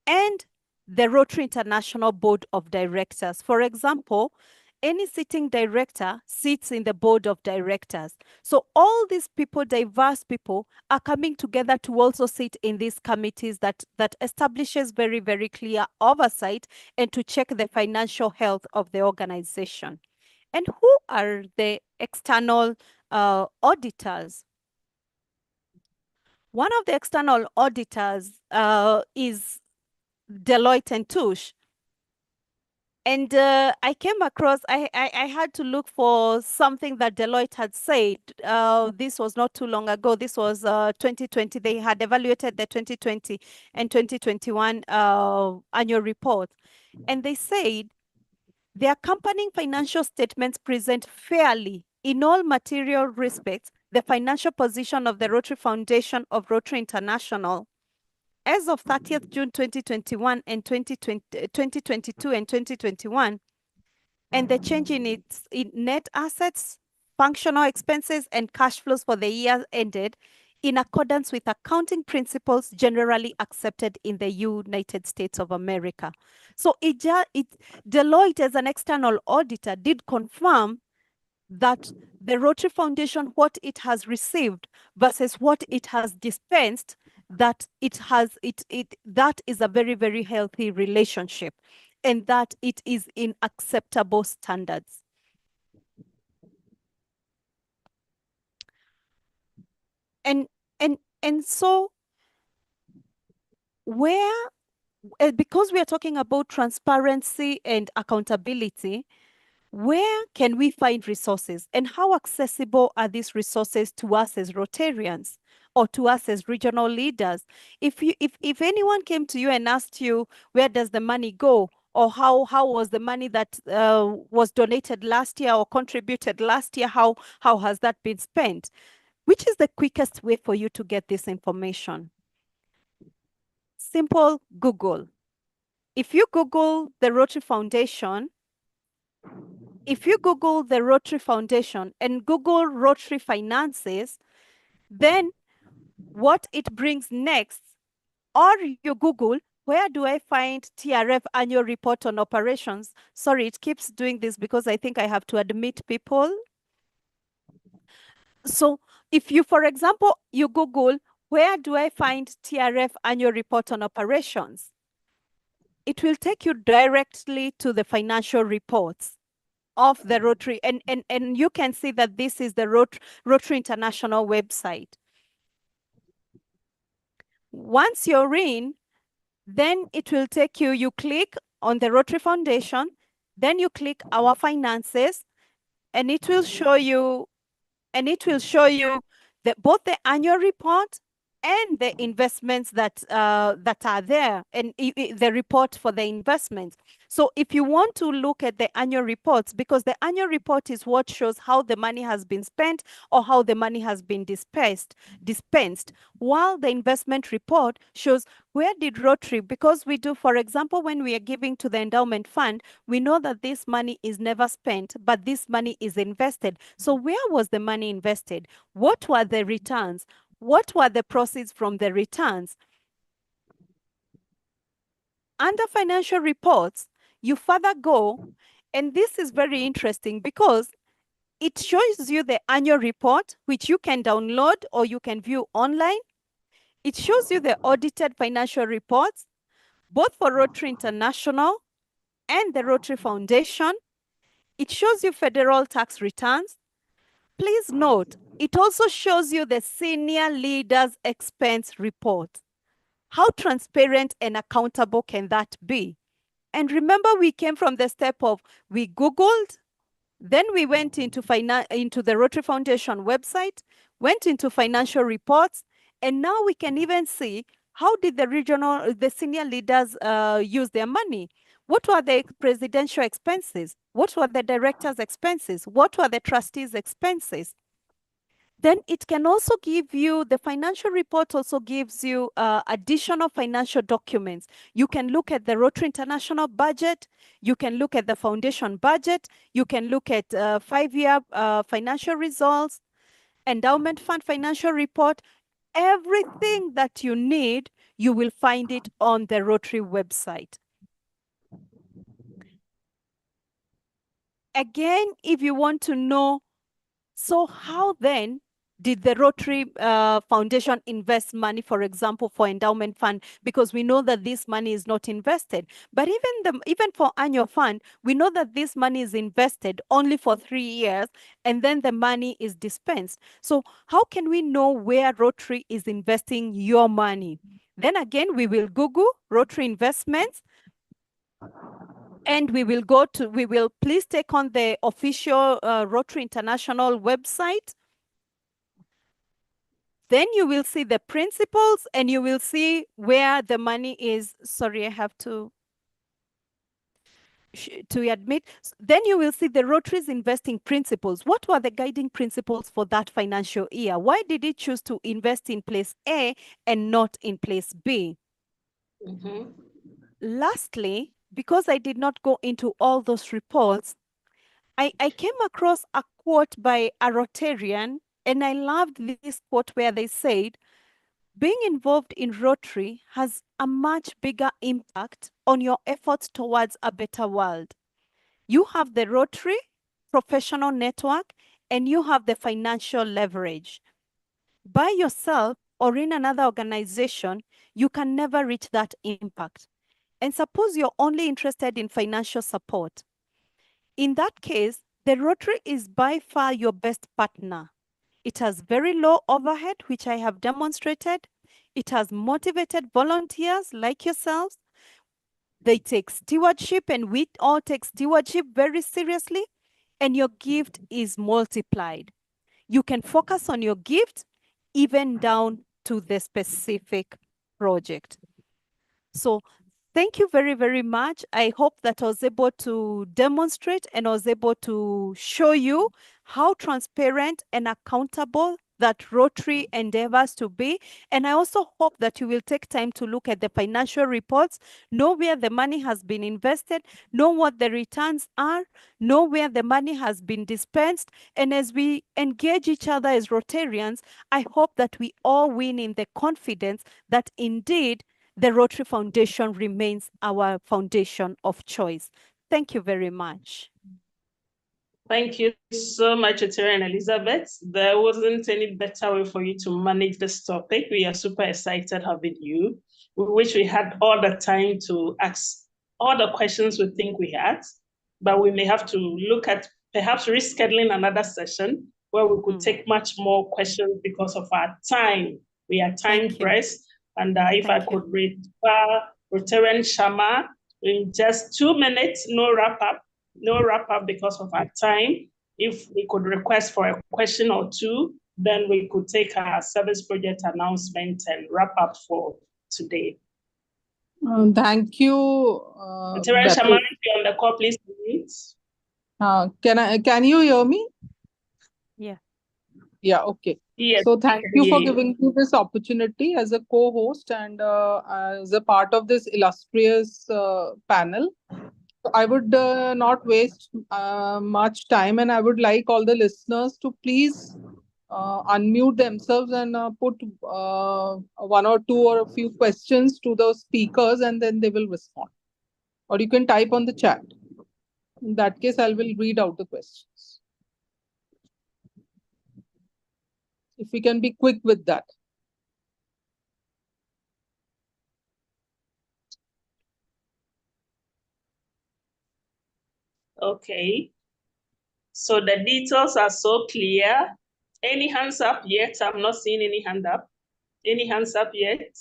and the Rotary International Board of Directors. For example, any sitting director sits in the Board of Directors. So all these people, diverse people, are coming together to also sit in these committees that establishes very, very clear oversight and to check the financial health of the organization. And who are the external auditors? One of the external auditors is Deloitte and Touche. And I came across, I had to look for something that Deloitte had said. This was not too long ago. This was 2020. They had evaluated the 2020 and 2021 annual report. And they said, the accompanying financial statements present fairly, in all material respects, the financial position of the Rotary Foundation of Rotary International as of 30th June 2021 and 2022 and 2021, and the change in its net assets, functional expenses, and cash flows for the year ended in accordance with accounting principles generally accepted in the United States of America. So Deloitte, as an external auditor, did confirm that the Rotary Foundation, what it has received versus what it has dispensed, that that is a very, very healthy relationship, and that it is in acceptable standards. And so because we are talking about transparency and accountability, where can we find resources, and how accessible are these resources to us as Rotarians or to us as regional leaders? If anyone came to you and asked you, where does the money go, or how was the money that was donated last year or contributed last year, how has that been spent? Which is the quickest way for you to get this information? Simple Google. If you Google the Rotary Foundation, and Google Rotary finances, then what it brings next, or you Google, where do I find TRF annual report on operations? Sorry, it keeps doing this because I think I have to admit people. So if you, for example, you Google, where do I find TRF annual report on operations? It will take you directly to the financial reports of the Rotary, and you can see that this is the Rotary International website. Once you're in, then it will take you, you click on the Rotary Foundation, then you click our finances, and it will show you, both the annual report and the investments that are there, and the report for the investments. So if you want to look at the annual reports, because the annual report is what shows how the money has been spent or how the money has been dispensed, while the investment report shows where did Rotary, because we do, for example, when we are giving to the endowment fund, we know that this money is never spent, but this money is invested. So where was the money invested? What were the returns? What were the proceeds from the returns? Under financial reports, you further go, and this is very interesting because It shows you the annual report, which you can download or you can view online. It shows you the audited financial reports, both for Rotary International and the Rotary Foundation. It shows you federal tax returns. Please note, it also shows you the senior leaders' expense report. How transparent and accountable can that be? And remember, we came from the step of we Googled, then we went into the Rotary Foundation website, went into financial reports, and now we can even see how did the senior leaders use their money. What were the presidential expenses? What were the directors' expenses? What were the trustees' expenses? Then it can also give you, the financial report also gives you additional financial documents. You can look at the Rotary International budget, you can look at the foundation budget, you can look at 5-year financial results, endowment fund financial report. Everything that you need, you will find it on the Rotary website. Again, if you want to know, so how then did the Rotary Foundation invest money, for example, for endowment fund? Because we know that this money is not invested. But even for annual fund, we know that this money is invested only for 3 years, and then the money is dispensed. So how can we know where Rotary is investing your money? Then again, we will Google Rotary investments, and we will please take on the official Rotary International website. Then you will see the principles and you will see where the money is. Sorry, I have to admit. Then you will see the Rotary's investing principles. What were the guiding principles for that financial year? Why did it choose to invest in place A and not in place B? Mm-hmm. Lastly, because I did not go into all those reports, I came across a quote by a Rotarian, and I loved this quote where they said, being involved in Rotary has a much bigger impact on your efforts towards a better world. You have the Rotary professional network and you have the financial leverage. By yourself or in another organization, you can never reach that impact. And suppose you're only interested in financial support. In that case, the Rotary is by far your best partner. It has very low overhead, which I have demonstrated. It has motivated volunteers like yourselves. They take stewardship, and we all take stewardship very seriously, and your gift is multiplied. You can focus on your gift even down to the specific project. So thank you very, very much. I hope that I was able to demonstrate and I was able to show you how transparent and accountable that Rotary endeavors to be. And I also hope that you will take time to look at the financial reports, know where the money has been invested, know what the returns are, know where the money has been dispensed. And as we engage each other as Rotarians, I hope that we all win in the confidence that indeed the Rotary Foundation remains our foundation of choice. Thank you very much. Thank you so much, Rotary and Elizabeth. There wasn't any better way for you to manage this topic. We are super excited having you. We wish we had all the time to ask all the questions we think we had, but we may have to look at perhaps rescheduling another session where we could take much more questions because of our time. We are time pressed. And if I could refer Rotarian Shama in just 2 minutes, no wrap up because of our time. If we could request for a question or two, then we could take our service project announcement and wrap up for today. Thank you. Rotarian Shama, if you're on the call, please unmute. Can you hear me? Yeah. Yeah, okay. Yes, so thank you for giving me this opportunity as a co-host and as a part of this illustrious panel. So I would not waste much time, and I would like all the listeners to please unmute themselves and put one or two or a few questions to the speakers, and then they will respond. Or you can type on the chat. In that case, I will read out the questions. if we can be quick with that. Okay. So the details are so clear. Any hands up yet? I'm not seeing any hand up. Any hands up yet?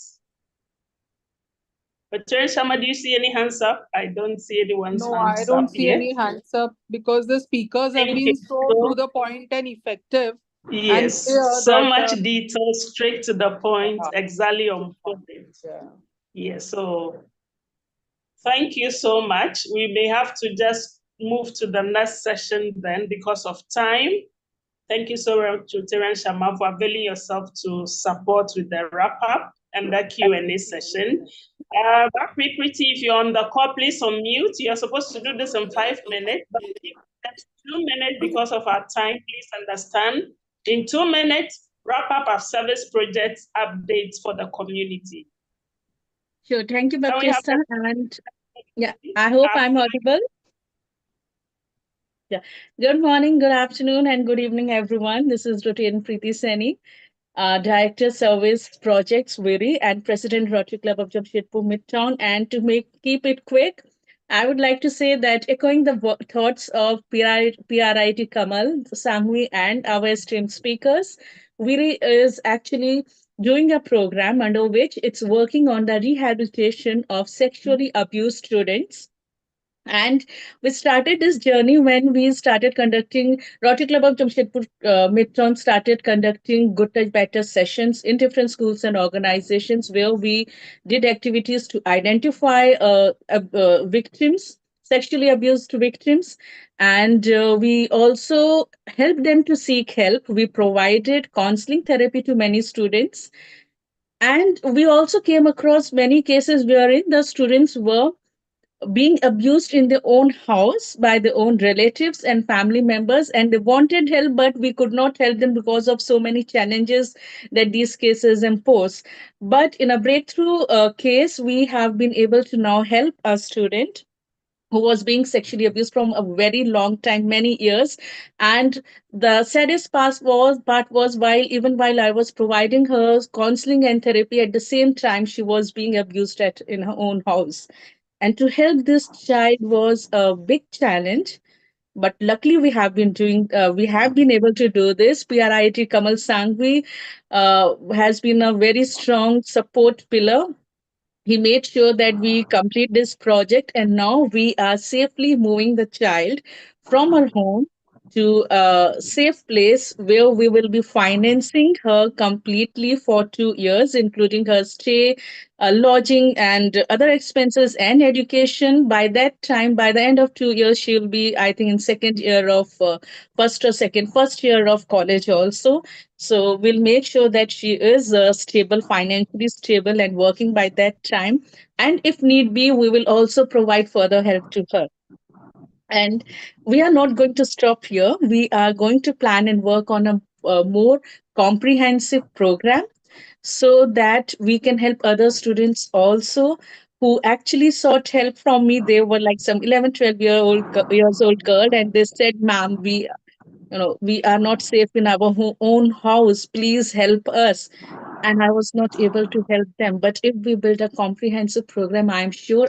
But Shama, do you see any hands up? I don't see anyone's No, hands I don't up see yet. any hands up because the speakers have Thank been you. so to the point and effective. Yes, And clear so that, much detail, straight to the point, yeah. exactly on point. Yeah, so thank you so much. We may have to just move to the next session then because of time. Thank you so much to Terence Shama for availing yourself to support with the wrap-up and the Q&A session. Preeti, if you're on the call, please unmute. You're supposed to do this in 5 minutes, but that's 2 minutes because of our time. Please understand. In 2 minutes, wrap up our service projects updates for the community. Sure. Thank you, Baptista. And yeah, I hope I'm audible. Yeah. Good morning, good afternoon, and good evening, everyone. This is Rotary Preeti Seni, Director Service Projects WIRI and President Rotary Club of Jamshedpur Midtown. And to keep it quick, I would like to say that echoing the thoughts of PRIT Kamal, Sangvi, and our esteemed speakers, WIRI is actually doing a program under which it's working on the rehabilitation of sexually abused students. And we started this journey when we started conducting, Rotary Club of Jamshedpur Midtown started conducting Good Touch Better sessions in different schools and organizations where we did activities to identify victims, sexually abused victims. And we also helped them to seek help. We provided counseling therapy to many students. And we also came across many cases wherein the students were being abused in their own house by their own relatives and family members, and they wanted help but we could not help them because of so many challenges that these cases impose. But in a breakthrough case, we have been able to now help a student who was being sexually abused from a very long time, many years. And the saddest part was while I was providing her counseling and therapy, at the same time she was being abused in her own house. And to help this child was a big challenge, but luckily we have been able to do this. PRIT Kamal Sangvi has been a very strong support pillar. He made sure that we complete this project, and now we are safely moving the child from her home to a safe place where we will be financing her completely for 2 years, including her stay, lodging, and other expenses and education. By that time, by the end of 2 years, she'll be, I think, in second year of first year of college also. So we'll make sure that she is stable, financially stable, and working by that time. And if need be, we will also provide further help to her. And we are not going to stop here. We are going to plan and work on a more comprehensive program so that we can help other students also who actually sought help from me. They were like some 11, 12 years old girl, and they said, ma'am, we are not safe in our own house, please help us. And I was not able to help them, but if we build a comprehensive program, I'm sure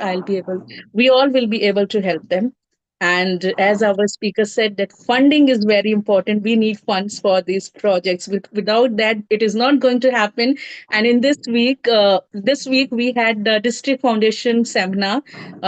we all will be able to help them. And as our speaker said, that funding is very important. We need funds for these projects. Without that, it is not going to happen. And in this week we had the district foundation seminar.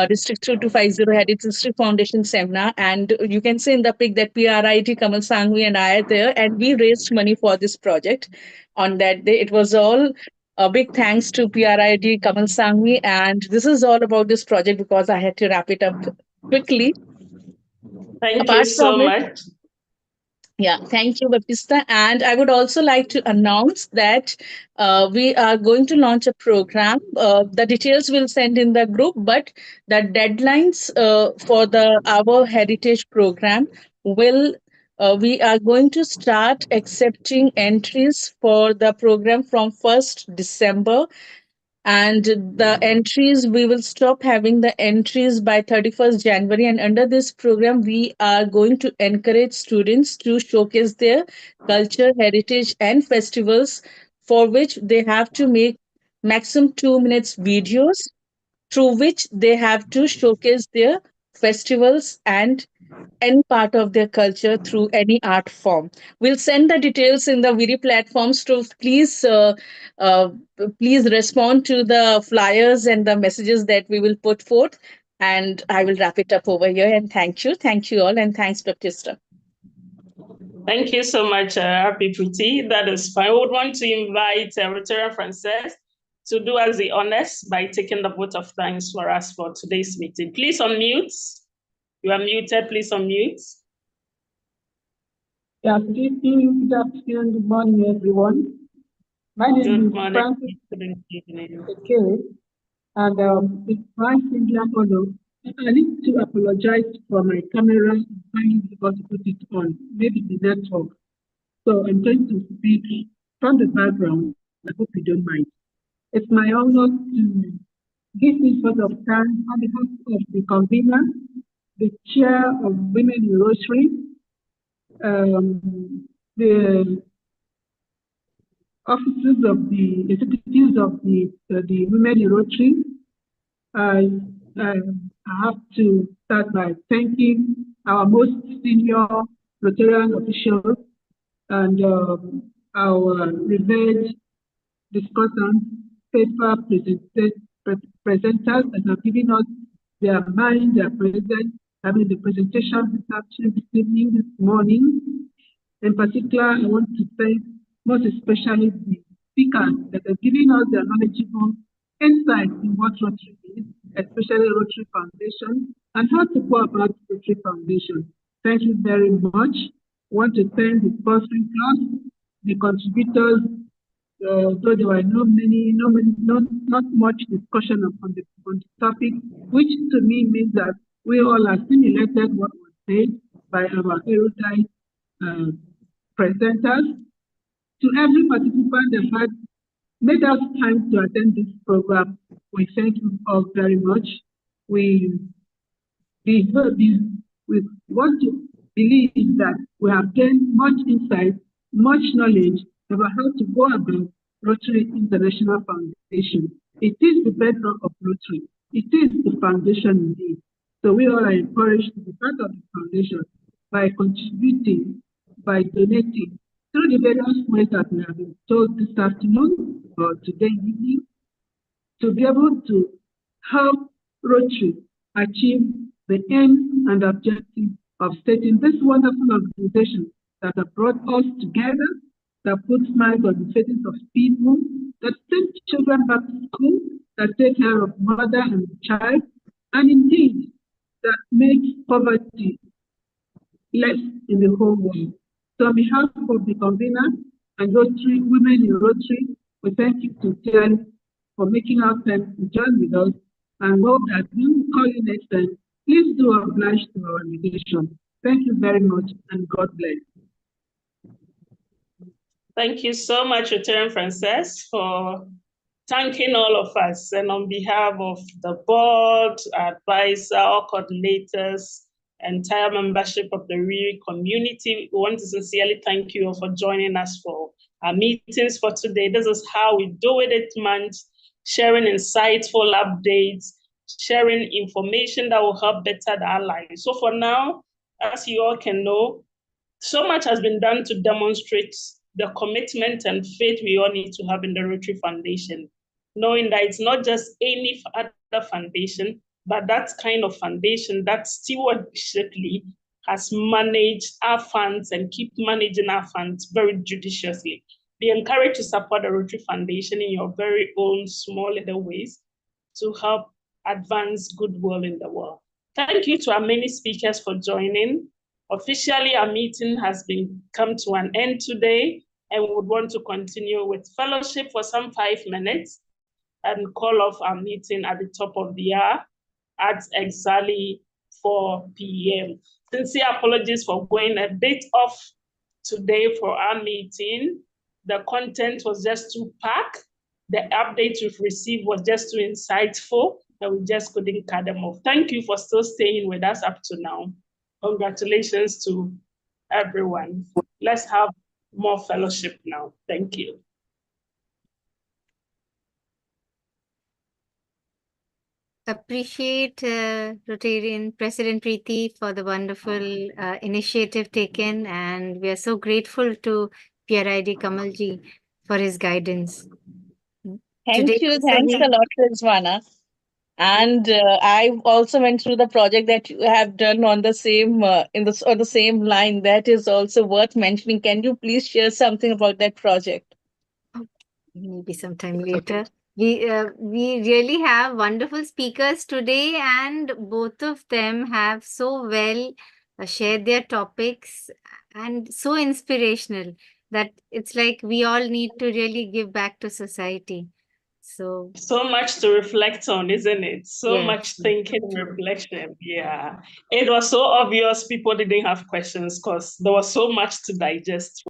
District 3250 had its district foundation seminar, and you can see in the pic that PRIT Kamal Sangvi and I are there, and we raised money for this project on that day. It was all a big thanks to PRIT Kamal Sangvi, and this is all about this project because I had to wrap it up quickly. Thank you so much. Yeah, thank you, Baptista. And I would also like to announce that we are going to launch a program. The details will send in the group, but the deadlines for our heritage program will we are going to start accepting entries for the program from 1st December. And the entries, we will stop having the entries by 31st January. And under this program, we are going to encourage students to showcase their culture, heritage, and festivals, for which they have to make maximum 2 minutes videos, through which they have to showcase their festivals and any part of their culture through any art form. We'll send the details in the WIRI platforms. So uh, please respond to the flyers and the messages that we will put forth. And I will wrap it up over here. And thank you all, and thanks, Baptista. Thank you so much, Happy Pretty. That is fine. I would want to invite Rotary Frances to do us the honors by taking the vote of thanks for us for today's meeting. Please unmute. You are muted. Please unmute. Yeah, good evening, good afternoon, good morning, everyone. My name is Francis Okere, and it's my singular honor. I need to apologize for my camera and finding difficult to put it on, maybe the network. So I'm going to speak from the background. I hope you don't mind. It's my honor to give this vote of thanks on behalf of the convener, the chair of Women in Rotary, the officers of the executives of the Women in Rotary. I have to start by thanking our most senior Rotarian officials and our revered discussants, paper presenters that have given us their mind, their presence, having the presentation this afternoon, this evening, this morning. In particular, I want to thank most especially the speakers that are giving us their knowledgeable insights in what Rotary is, especially Rotary Foundation, and how to go about Rotary Foundation. Thank you very much. I want to thank the sponsoring class, the contributors, though there were not much discussion on the topic, which to me means that we all assimilated what was said by our erudite presenters. To every participant that had made us time to attend this program, we thank you all very much. We want to believe that we have gained much insight, much knowledge about how to go about Rotary International Foundation. It is the bedrock of Rotary. It is the foundation indeed. So we all are encouraged to be part of the foundation by contributing, by donating, through the various ways that we have been told this afternoon or today evening, to be able to help Rotary achieve the aim and objective of setting this wonderful organization that have brought us together, that puts smiles on the faces of people, that send children back to school, that take care of mother and child, and indeed that makes poverty less in the whole world. So on behalf of the convener and Rotary, Women in Rotary, we thank you sincerely for making our time to join with us, and hope that we will call you next time. Please do oblige to our invitation. Thank you very much, and God bless. Thank you so much, Rotarian Frances, for thanking all of us. And on behalf of the board, advisor, all coordinators, entire membership of the WIRI community, we want to sincerely thank you all for joining us for our meetings for today. This is how we do it each month, sharing insightful updates, sharing information that will help better our lives. So for now, as you all can know, so much has been done to demonstrate the commitment and faith we all need to have in the Rotary Foundation, knowing that it's not just any other foundation, but that kind of foundation that stewardshiply has managed our funds and keep managing our funds very judiciously. Be encouraged to support the Rotary Foundation in your very own small little ways to help advance goodwill in the world. Thank you to our many speakers for joining. Officially, our meeting has come to an end today, and we would want to continue with fellowship for some 5 minutes and call off our meeting at the top of the hour at exactly 4 p.m. Sincere apologies for going a bit off today for our meeting. The content was just too packed, the updates we've received was just too insightful and we just couldn't cut them off. Thank you for still staying with us up to now. Congratulations to everyone. Let's have more fellowship now. Thank you. Appreciate Rotarian President Preeti for the wonderful initiative taken, and we are so grateful to PRID Kamalji for his guidance. Thank you. Thanks a lot, Rizwana. And I also went through the project that you have done on the same on the same line. That is also worth mentioning. Can you please share something about that project? Maybe sometime later. We really have wonderful speakers today, and both of them have so well shared their topics and so inspirational that it's like we all need to really give back to society. So much to reflect on, isn't it? So much thinking and reflection. Yeah. It was so obvious people didn't have questions because there was so much to digest.